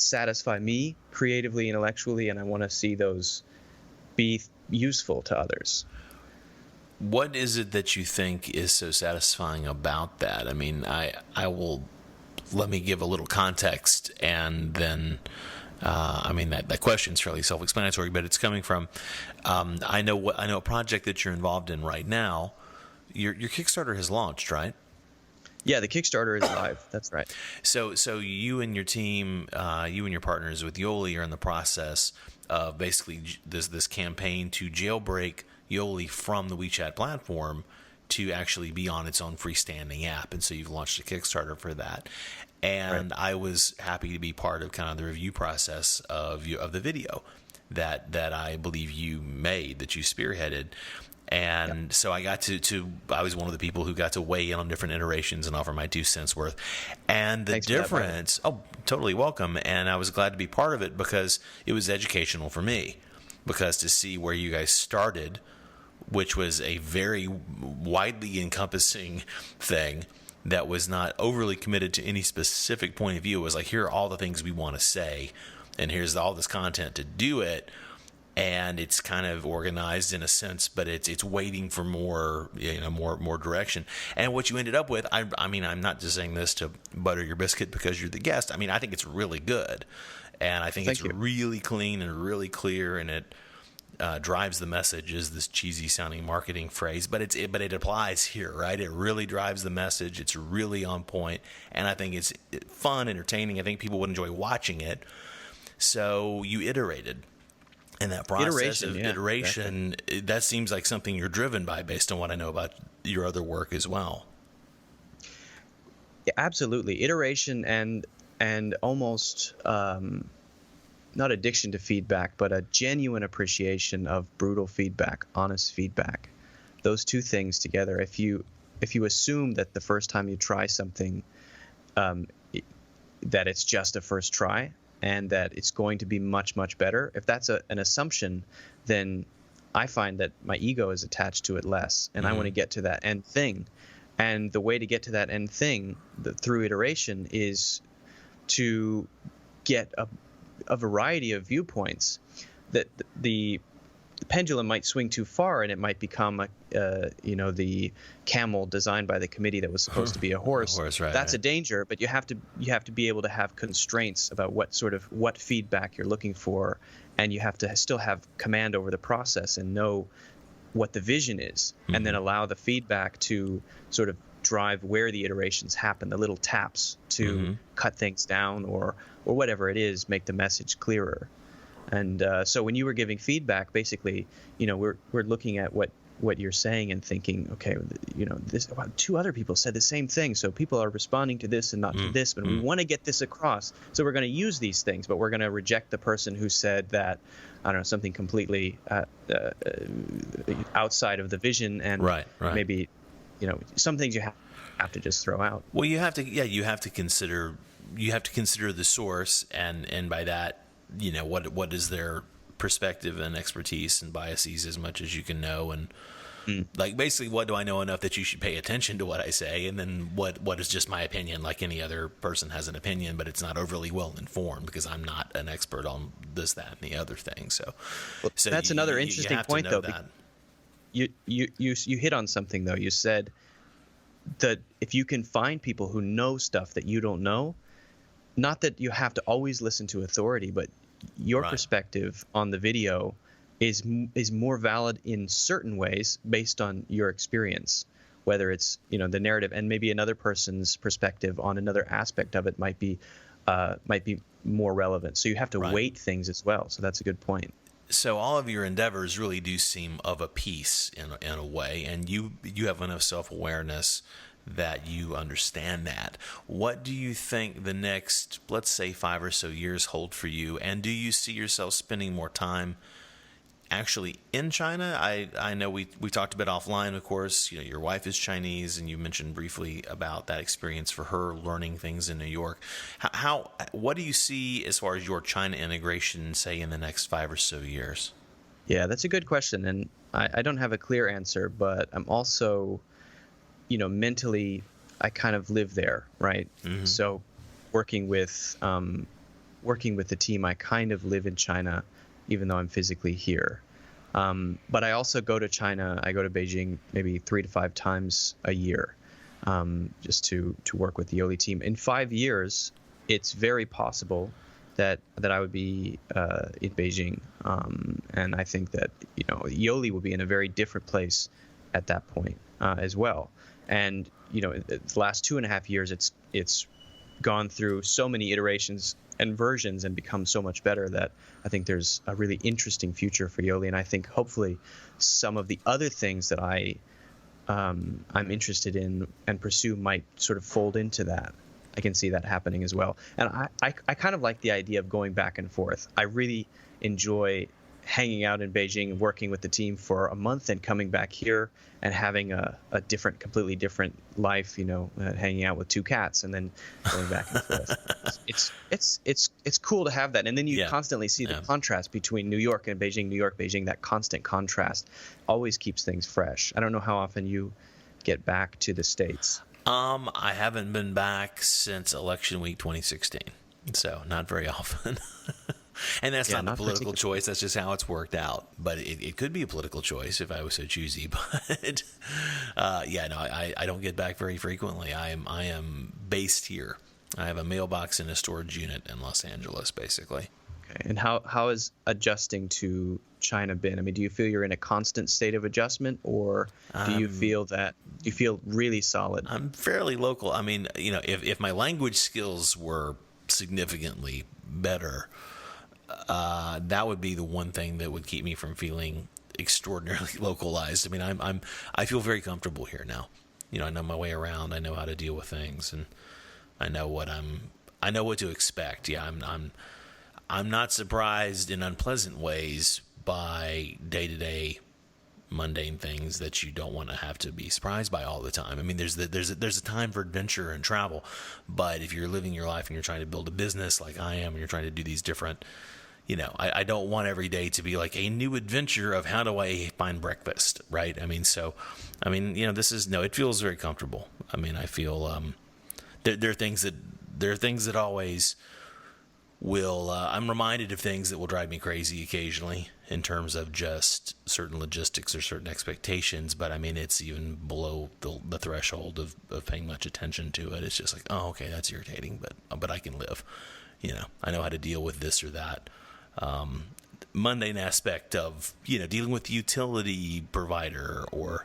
satisfy me creatively, intellectually, and I want to see those be useful to others. What is it that you think is so satisfying about that? I mean, let me give a little context, and then that question's fairly self-explanatory, but it's coming from I know a project that you're involved in right now. Your Kickstarter has launched, right? Yeah, the Kickstarter is live. That's right. So you and your team, you and your partners with Yoli are in the process of basically this campaign to jailbreak Yoli from the WeChat platform to actually be on its own freestanding app. And so you've launched a Kickstarter for that. And I was happy to be part of kind of the review process of the video that I believe you made, that you spearheaded. And so I got I was one of the people who got to weigh in on different iterations and offer my 2 cents worth. And the difference, totally welcome. And I was glad to be part of it because it was educational for me, because to see where you guys started, which was a very widely encompassing thing that was not overly committed to any specific point of view. It was like, here are all the things we want to say, and here's all this content to do it. And it's kind of organized in a sense, but it's waiting for more direction. And what you ended up with, I mean, I'm not just saying this to butter your biscuit because you're the guest. I mean, I think it's really good, and I think it's really clean and really clear, and it drives the message, is this cheesy sounding marketing phrase, but it applies here, right? It really drives the message. It's really on point, and I think it's fun, entertaining. I think people would enjoy watching it. So you iterated. And that process of iteration, that seems like something you're driven by based on what I know about your other work as well. Yeah, absolutely. Iteration and almost not addiction to feedback, but a genuine appreciation of brutal feedback, honest feedback. Those two things together. If you assume that the first time you try something, that it's just a first try, and that it's going to be much, much better. If that's an assumption, then I find that my ego is attached to it less, and I want to get to that end thing. And the way to get to that end thing through iteration is to get a variety of viewpoints. That the pendulum might swing too far, and it might become the camel designed by the committee that was supposed to be a horse. That's a danger, but you have to be able to have constraints about what feedback you're looking for, and you have to still have command over the process and know what the vision is, and then allow the feedback to sort of drive where the iterations happen, the little taps to cut things down or whatever it is, make the message clearer. And so when you were giving feedback, basically, we're looking at what you're saying and thinking, okay, two other people said the same thing, so people are responding to this and not to this, but we want to get this across, so we're going to use these things, but we're going to reject the person who said that, I don't know, something completely outside of the vision, and maybe, some things you have to just throw out. Well, you have to consider the source, and by that, what is their perspective and expertise and biases as much as you can know, and like basically, what do I know enough that you should pay attention to what I say, and then what is just my opinion, like any other person has an opinion, but it's not overly well informed because I'm not an expert on this, that, and the other thing. So that's another interesting point, though. You hit on something, though. You said that if you can find people who know stuff that you don't know, not that you have to always listen to authority, but your perspective on the video is more valid in certain ways based on your experience, whether it's the narrative, and maybe another person's perspective on another aspect of it might be more relevant. So you have to weight things as well. So that's a good point. So all of your endeavors really do seem of a piece in a way, and you have enough self-awareness that you understand that. What do you think the next, let's say, 5 or so years hold for you? And do you see yourself spending more time actually in China? I know we talked a bit offline, of course. Your wife is Chinese, and you mentioned briefly about that experience for her learning things in New York. What do you see as far as your China integration, say, in the next 5 or so years? Yeah, that's a good question, and I don't have a clear answer, but I'm also, mentally, I kind of live there, right? So working with the team, I kind of live in China, even though I'm physically here. But I also go to China. I go to Beijing maybe 3 to 5 times a year, just to work with the Yoli team. In 5 years, it's very possible that I would be in Beijing, and I think that Yoli will be in a very different place at that point. as well. And the last 2.5 years, it's gone through so many iterations and versions and become so much better that I think there's a really interesting future for Yoli. And I think hopefully some of the other things that I'm interested in and pursue might sort of fold into that. I can see that happening as well. And I kind of like the idea of going back and forth. I really enjoy hanging out in Beijing and working with the team for a month and coming back here and having a completely different life, hanging out with 2 cats and then going back and forth. It's cool to have that. And then you constantly see the contrast between New York and Beijing, New York, Beijing. That constant contrast always keeps things fresh. I don't know how often you get back to the States. I haven't been back since election week 2016, so not very often. And that's not a political choice. That's just how it's worked out. But it could be a political choice if I was so choosy. But I don't get back very frequently. I am based here. I have a mailbox and a storage unit in Los Angeles, basically. Okay. And how is adjusting to China been? I mean, do you feel you're in a constant state of adjustment, or do you feel really solid? I'm fairly local. I mean, if my language skills were significantly better, that would be the one thing that would keep me from feeling extraordinarily localized. I mean, I feel very comfortable here now. I know my way around. I know how to deal with things, and I know what to expect. Yeah, I'm not surprised in unpleasant ways by day-to-day mundane things that you don't want to have to be surprised by all the time. I mean, there's a time for adventure and travel, but if you're living your life and you're trying to build a business like I am, and you're trying to do these different, I don't want every day to be like a new adventure of how do I find breakfast, right? I mean, it feels very comfortable. I mean, I feel there are things that always will. I'm reminded of things that will drive me crazy occasionally in terms of just certain logistics or certain expectations. But I mean, it's even below the threshold of paying much attention to it. It's just like, oh, okay, that's irritating, but I can live. I know how to deal with this or that. Mundane aspect of dealing with the utility provider or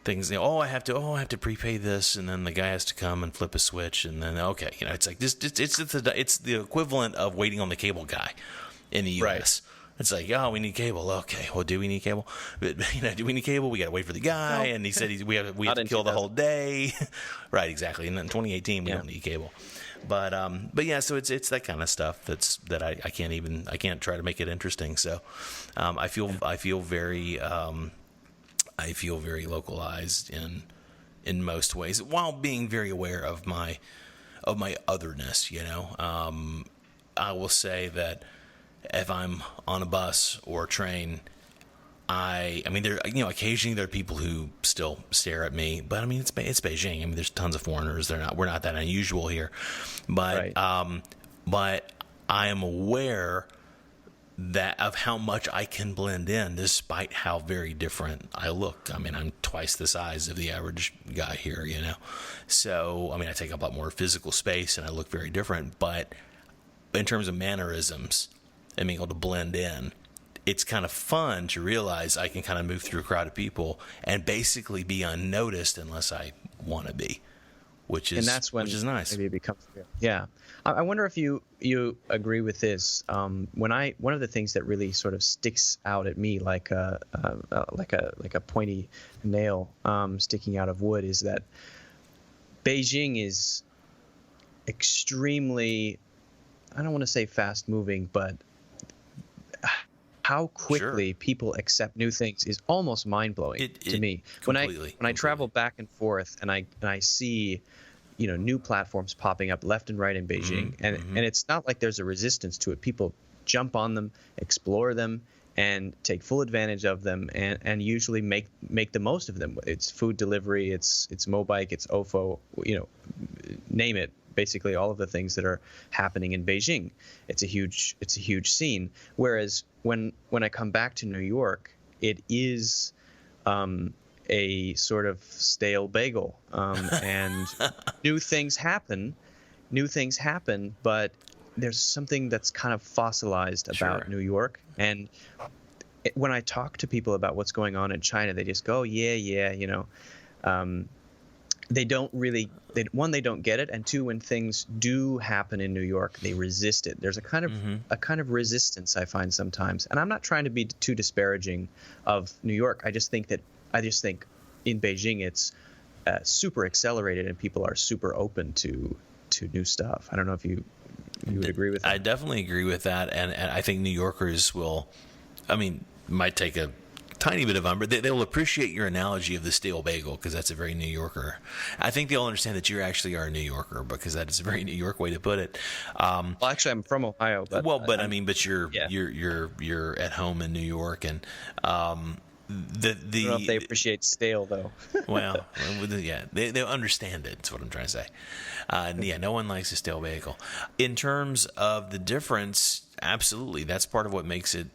things. I have to prepay this, and then the guy has to come and flip a switch, and then it's like this. It's the equivalent of waiting on the cable guy in the U.S. Right. It's like, we need cable. Okay, well, do we need cable? But, do we need cable? We got to wait for the guy, and he said we have to kill the whole day. Right, exactly. And then in 2018, we don't need cable. But yeah, so it's that kind of stuff that I can't try to make it interesting. So I feel very localized in most ways, while being very aware of my otherness. I will say that if I'm on a bus or a train, occasionally there are people who still stare at me, but I mean, it's Beijing. I mean, there's tons of foreigners. We're not that unusual here, but right. But I am aware of how much I can blend in, despite how very different I look. I mean, I'm twice the size of the average guy here, So, I mean, I take up a lot more physical space, and I look very different. But in terms of mannerisms and being able to blend in, it's kind of fun to realize I can kind of move through a crowd of people and basically be unnoticed unless I want to be, which is nice. Maybe it becomes real. Yeah. I wonder if you agree with this. One of the things that really sort of sticks out at me like a pointy nail sticking out of wood is that Beijing is extremely, I don't want to say fast moving, but how quickly people accept new things is almost mind-blowing to me. When I travel back and forth and I see new platforms popping up left and right in Beijing, and it's not like there's a resistance to it. People jump on them, explore them, and take full advantage of them, and usually make the most of them. It's food delivery, it's Mobike, it's OFO, name it. Basically, all of the things that are happening in Beijing. It's a huge scene. Whereas when I come back to New York, it is a sort of stale bagel, and new things happen, but there's something that's kind of fossilized about New York. And when I talk to people about what's going on in China, they just go, yeah, they don't really, they don't get it, and two, when things do happen in New York, they resist it. There's a kind of resistance I find sometimes, and I'm not trying to be too disparaging of New York. I just think in Beijing it's super accelerated, and people are super open to new stuff. I don't know if you would agree with that. I definitely agree with that, and I think New Yorkers might take a tiny bit of umbrage. They'll appreciate your analogy of the stale bagel, because that's a very New Yorker. I think they'll understand that you actually are a New Yorker, because that is a very New York way to put it. Well, actually, I'm from Ohio. But you're at home in New York, and I don't know if they appreciate stale, though. Well, yeah, they'll understand it. That's what I'm trying to say. No one likes a stale bagel. In terms of the difference, absolutely, that's part of what makes it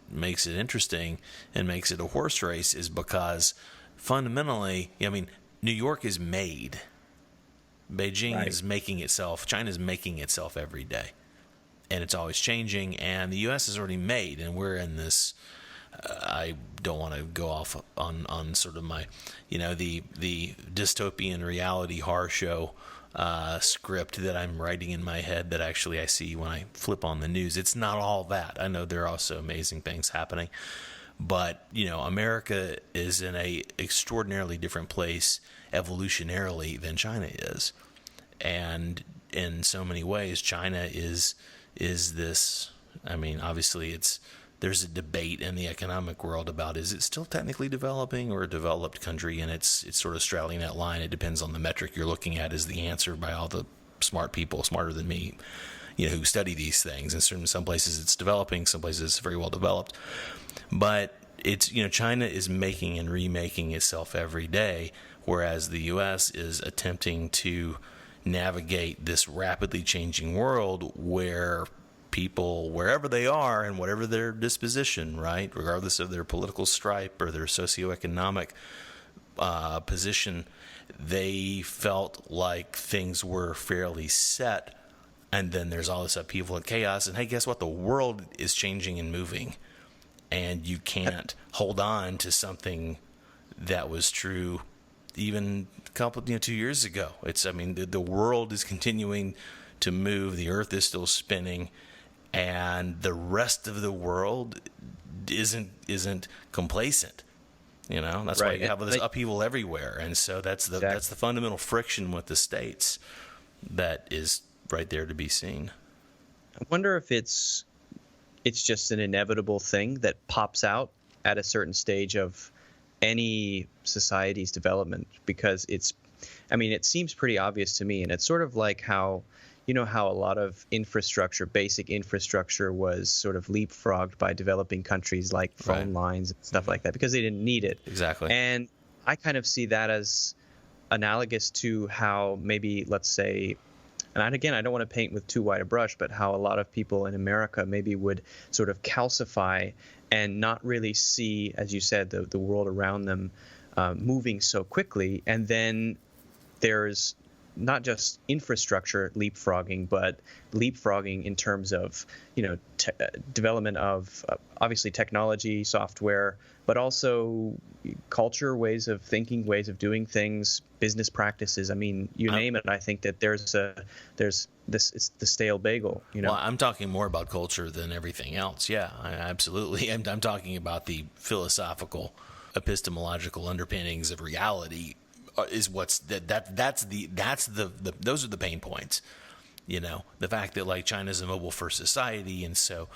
interesting and makes it a horse race, is because fundamentally, New York is made. Beijing is making itself. China's making itself every day, and it's always changing. And the U.S. is already made, and we're in this. I don't want to go off on sort of my, the dystopian reality horror show script that I'm writing in my head that actually I see when I flip on the news. It's not all that. I know there are also amazing things happening, but America is in a extraordinarily different place evolutionarily than China is, and in so many ways, China is this. Obviously, there's a debate in the economic world about, is it still technically developing or a developed country, and it's sort of straddling that line. It depends on the metric you're looking at, is the answer by all the smart people, smarter than me, who study these things. And in some places it's developing, some places it's very well developed. But it's, China is making and remaking itself every day, whereas the U.S. is attempting to navigate this rapidly changing world where people, wherever they are and whatever their disposition, right, regardless of their political stripe or their socioeconomic position, they felt like things were fairly set. And then there's all this upheaval and chaos. And hey, guess what? The world is changing and moving. And you can't hold on to something that was true even a couple, 2 years ago. The world is continuing to move. The earth is still spinning. And the rest of the world isn't complacent. That's why you have this upheaval everywhere. And so that's the fundamental friction with the states that is right there to be seen. I wonder if it's just an inevitable thing that pops out at a certain stage of any society's development, because it seems pretty obvious to me. And it's sort of like how a lot of basic infrastructure was sort of leapfrogged by developing countries, like phone lines and stuff like that, because they didn't need it. Exactly. And I kind of see that as analogous to how maybe, let's say, and again, I don't want to paint with too wide a brush, but how a lot of people in America maybe would sort of calcify and not really see, as you said, the world around them moving so quickly. And then there's not just infrastructure leapfrogging, but leapfrogging in terms of, development of obviously technology, software, but also culture, ways of thinking, ways of doing things, business practices. You name it. I think that there's it's the stale bagel. Well, I'm talking more about culture than everything else. Yeah, absolutely. I'm talking about the philosophical, epistemological underpinnings of reality. Is what's that's those are the pain points, the fact that like China's a mobile first society, and so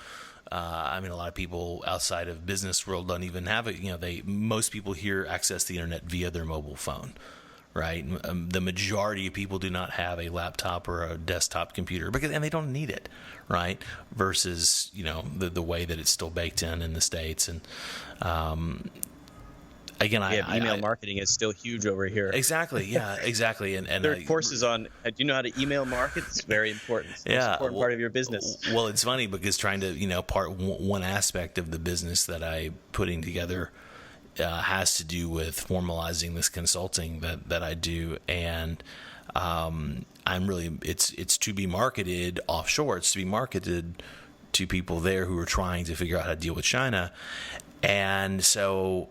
a lot of people outside of business world don't even have it. Most people here access the internet via their mobile phone, right? The majority of people do not have a laptop or a desktop computer and they don't need it, right? Versus the way that it's still baked in the States. And again, email marketing is still huge over here. Exactly. Yeah, exactly. And there are courses on, do you know how to email market? It's very important. It's an important part of your business. Well, it's funny because trying to, one aspect of the business that I'm putting together has to do with formalizing this consulting that I do. And it's to be marketed offshore. It's to be marketed to people there who are trying to figure out how to deal with China. And so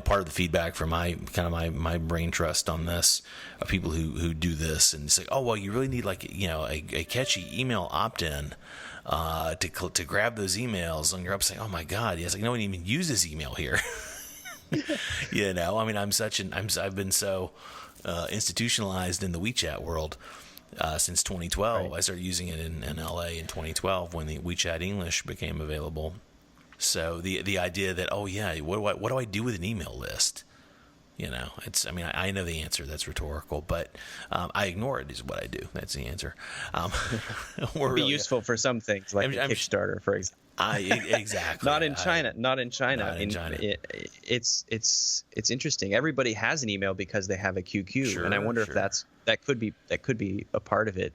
part of the feedback from my brain trust on this of people who do this, and it's like, oh, well, you really need like, a catchy email opt-in to grab those emails, and you're up saying, oh my God, yes, like no one even uses email here. I mean, I've been so institutionalized in the WeChat world since 2012. Right. I started using it in LA in 2012 when the WeChat English became available. So the idea that, oh yeah, what do I do with an email list? I know the answer. That's rhetorical, but I ignore it is what I do. That's the answer. It'd be useful for some things, like Kickstarter, for example. Exactly. Not in China. It's interesting. Everybody has an email because they have a QQ, sure, and I wonder if that could be a part of it.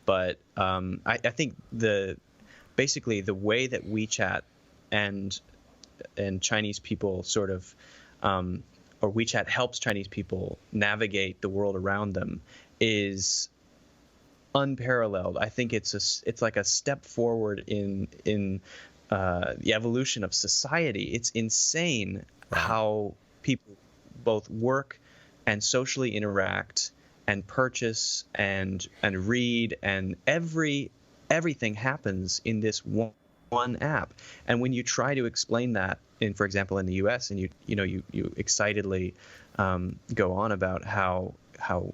But I think basically the way that WeChat and Chinese people sort of or WeChat helps Chinese people navigate the world around them is unparalleled. I think it's like a step forward in the evolution of society. It's insane how people both work and socially interact and purchase and read, and everything happens in this one app. And when you try to explain that, for example, in the U.S., and you excitedly go on about how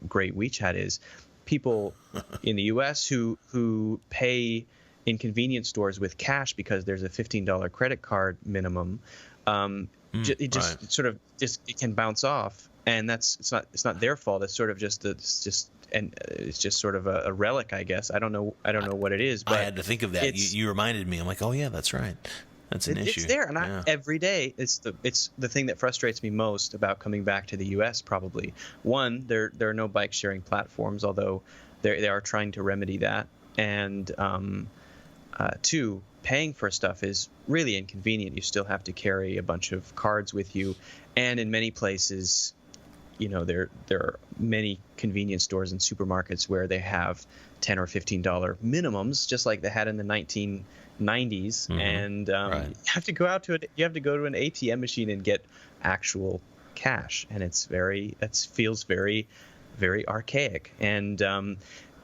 great WeChat is, people in the U.S. who pay in convenience stores with cash because there's a $15 credit card minimum, it can bounce off, and it's not their fault. It's sort of it's just sort of a relic, I guess. I don't know what it is. But I had to think of that. You reminded me. I'm like, oh yeah, that's right. That's an issue. It's there, and every day. It's the thing that frustrates me most about coming back to the U.S. Probably one, there are no bike sharing platforms, although they are trying to remedy that, and two, paying for stuff is really inconvenient. You still have to carry a bunch of cards with you, and in many places, there are many convenience stores and supermarkets where they have $10 or $15 minimums, just like they had in the 1990s, and you have to go to an ATM machine and get actual cash, and it feels very, very archaic. And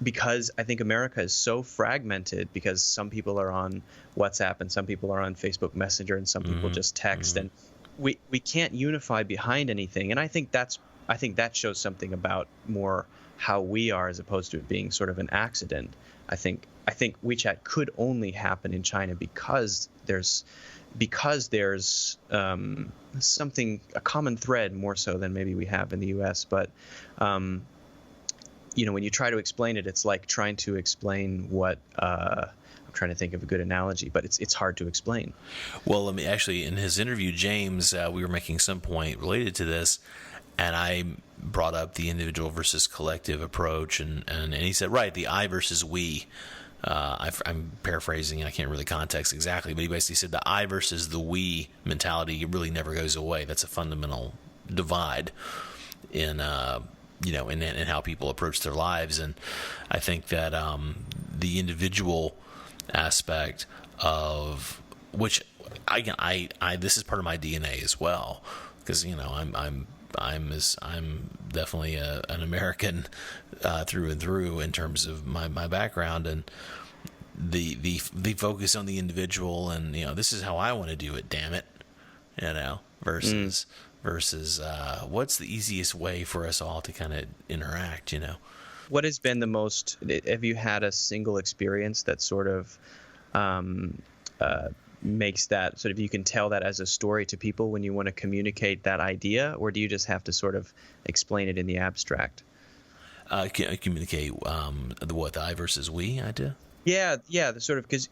because I think America is so fragmented, because some people are on WhatsApp and some people are on Facebook Messenger and some people just text, and we can't unify behind anything. And I think that shows something about more how we are, as opposed to it being sort of an accident. I think WeChat could only happen in China because there's something, a common thread more so than maybe we have in the U.S. But when you try to explain it, it's like trying to explain what I'm trying to think of a good analogy, but it's hard to explain. Well, in his interview, James, we were making some point related to this, and I brought up the individual versus collective approach, and he said, right, the I versus we. I'm paraphrasing, I can't really context exactly, but he basically said the I versus the we mentality really never goes away. That's a fundamental divide in how people approach their lives. And I think that the individual aspect of which I this is part of my DNA as well, because I'm definitely an American through and through in terms of my background, and the focus on the individual, and this is how I want to do it, damn it, versus what's the easiest way for us all to kind of interact. What has been the most? Have you had a single experience that sort of makes that sort of, you can tell that as a story to people when you want to communicate that idea, or do you just have to sort of explain it in the abstract? Communicate the I versus we idea? Yeah, the sort of, because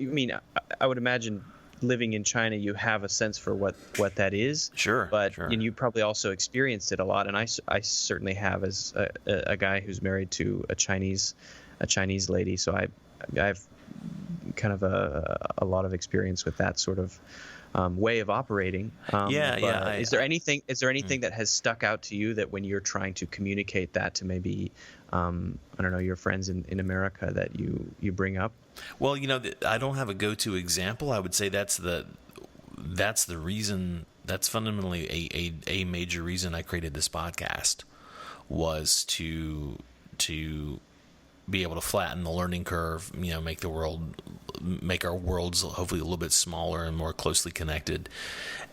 I would imagine living in China, you have a sense for what that is. Sure. But and you probably also experienced it a lot, and I certainly have, as a guy who's married to a Chinese lady, so I've kind of a lot of experience with that sort of way of operating. Is there anything that has stuck out to you that when you're trying to communicate that to maybe your friends in America that you bring up? Well, I don't have a go-to example. I would say that's the That's fundamentally a major reason I created this podcast, was to be able to flatten the learning curve, make our worlds hopefully a little bit smaller and more closely connected,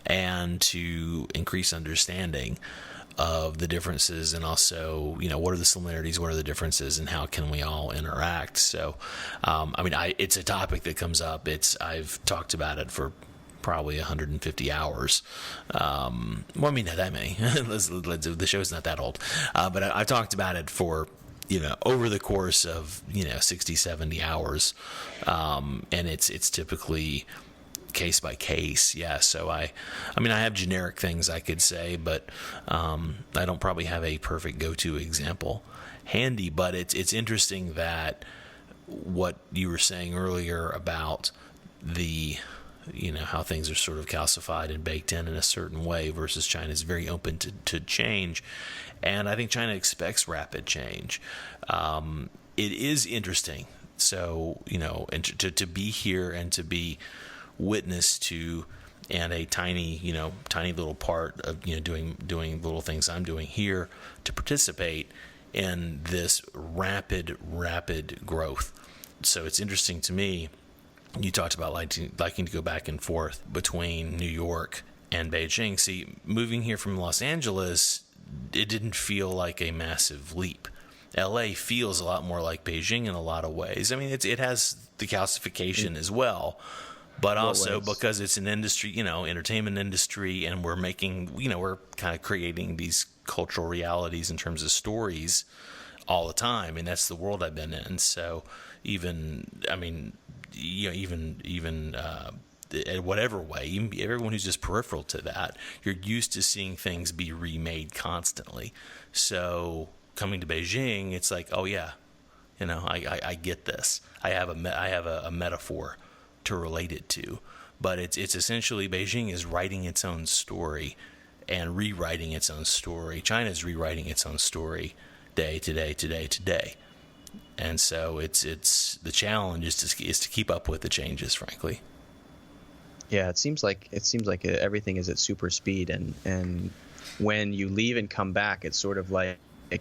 and to increase understanding of the differences, and also, what are the similarities, what are the differences, and how can we all interact. So, it's a topic that comes up. I've talked about it for probably 150 hours. Not that many. The show's not that old. But I've talked about it for, over the course of, 60, 70 hours. And it's typically case by case. Yeah. So I have generic things I could say, but I don't probably have a perfect go-to example handy. But it's interesting that what you were saying earlier about the, how things are sort of calcified and baked in a certain way, versus China is very open to change. And I think China expects rapid change. It is interesting. So, and to be here and to be witness to, and a tiny little part of, doing little things I'm doing here to participate in this rapid growth. So it's interesting to me. You talked about liking to go back and forth between New York and Beijing. See, moving here from Los Angeles, it didn't feel like a massive leap. LA feels a lot more like Beijing in a lot of ways. It has the calcification as well, but also because it's an industry, entertainment industry, and we're making, we're kind of creating these cultural realities in terms of stories all the time, and that's the world I've been in. So even in whatever way, everyone who's just peripheral to that, you're used to seeing things be remade constantly. So coming to Beijing, it's like, oh yeah, I get this. I have a metaphor to relate it to, but it's essentially Beijing is writing its own story and rewriting its own story. China's rewriting its own story day to day. And so it's the challenge is to keep up with the changes, frankly. Yeah, it seems like everything is at super speed, and when you leave and come back, it's sort of like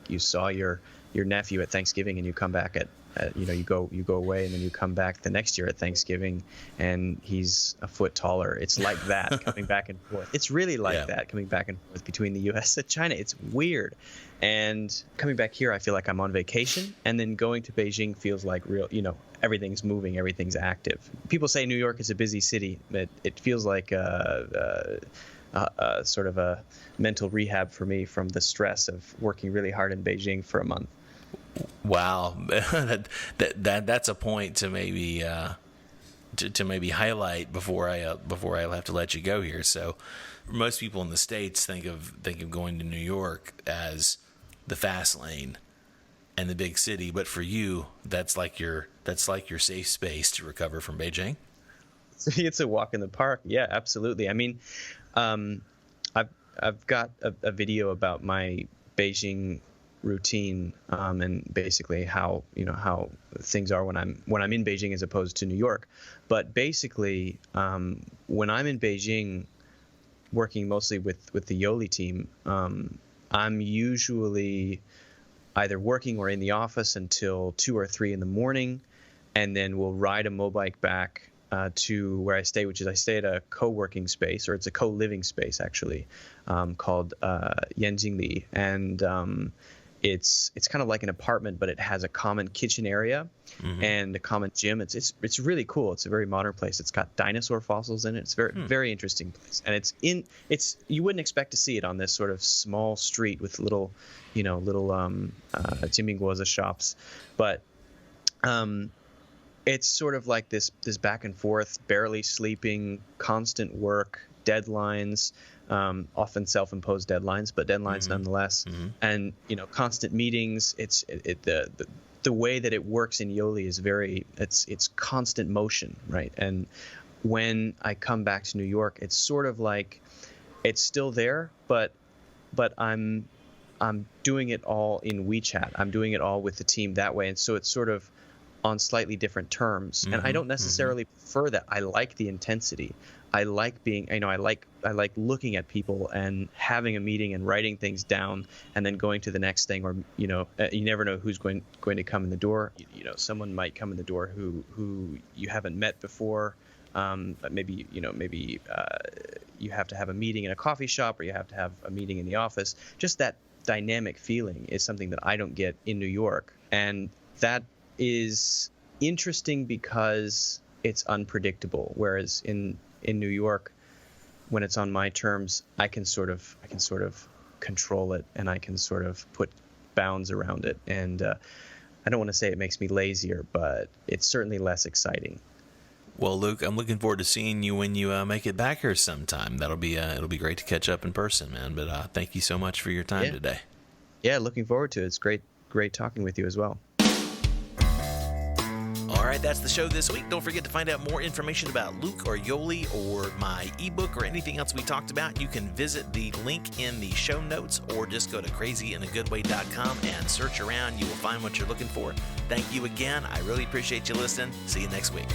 you saw your nephew at Thanksgiving, and you come back at you go away, and then you come back the next year at Thanksgiving, and he's a foot taller. It's like that coming back and forth. It's really like that coming back and forth between the U.S. and China. It's weird. And coming back here, I feel like I'm on vacation, and then going to Beijing feels like real. Everything's moving, everything's active. People say New York is a busy city, but it feels like sort of a mental rehab for me from the stress of working really hard in Beijing for a month. Wow, that's a point to maybe to maybe highlight before I have to let you go here. So, most people in the States think of going to New York as the fast lane and the big city, but for you, that's like your safe space to recover from Beijing. It's a walk in the park. Yeah, absolutely. I've got a video about my Beijing routine, and basically how things are when I'm in Beijing as opposed to New York. But basically, when I'm in Beijing, working mostly with the Yoli team, I'm usually either working or in the office until 2 or 3 in the morning, and then we'll ride a mobike back to where I stay, which is I stay at a co-working space, or it's a co-living space actually, called Yanjingli, and it's kind of like an apartment, but it has a common kitchen area and a common gym. It's really cool. It's a very modern place. It's got dinosaur fossils in it. It's very interesting place, and you wouldn't expect to see it on this sort of small street with little Jiminguozi shops, but it's sort of like this back and forth, barely sleeping, constant work, deadlines, often self-imposed deadlines, but deadlines nonetheless, and constant meetings. The way that it works in Yoli is it's constant motion, right? And when I come back to New York, it's sort of like it's still there, but I'm doing it all in WeChat. I'm doing it all with the team that way, and so it's sort of on slightly different terms. And I don't necessarily prefer that. I like the intensity. I like being, I like looking at people and having a meeting and writing things down and then going to the next thing. Or, you never know who's going to come in the door. Someone might come in the door who you haven't met before. Maybe you have to have a meeting in a coffee shop, or you have to have a meeting in the office. Just that dynamic feeling is something that I don't get in New York. And that is interesting because it's unpredictable. Whereas in New York, when it's on my terms, I can sort of control it, and I can sort of put bounds around it. And I don't want to say it makes me lazier, but it's certainly less exciting. Well, Luke, I'm looking forward to seeing you when you make it back here sometime. It'll be great to catch up in person, man. But thank you so much for your time today. Yeah, looking forward to it. It's great talking with you as well. All right, that's the show this week. Don't forget to find out more information about Luke or Yoli or my ebook or anything else we talked about. You can visit the link in the show notes, or just go to crazyinagoodway.com and search around. You will find what you're looking for. Thank you again. I really appreciate you listening. See you next week.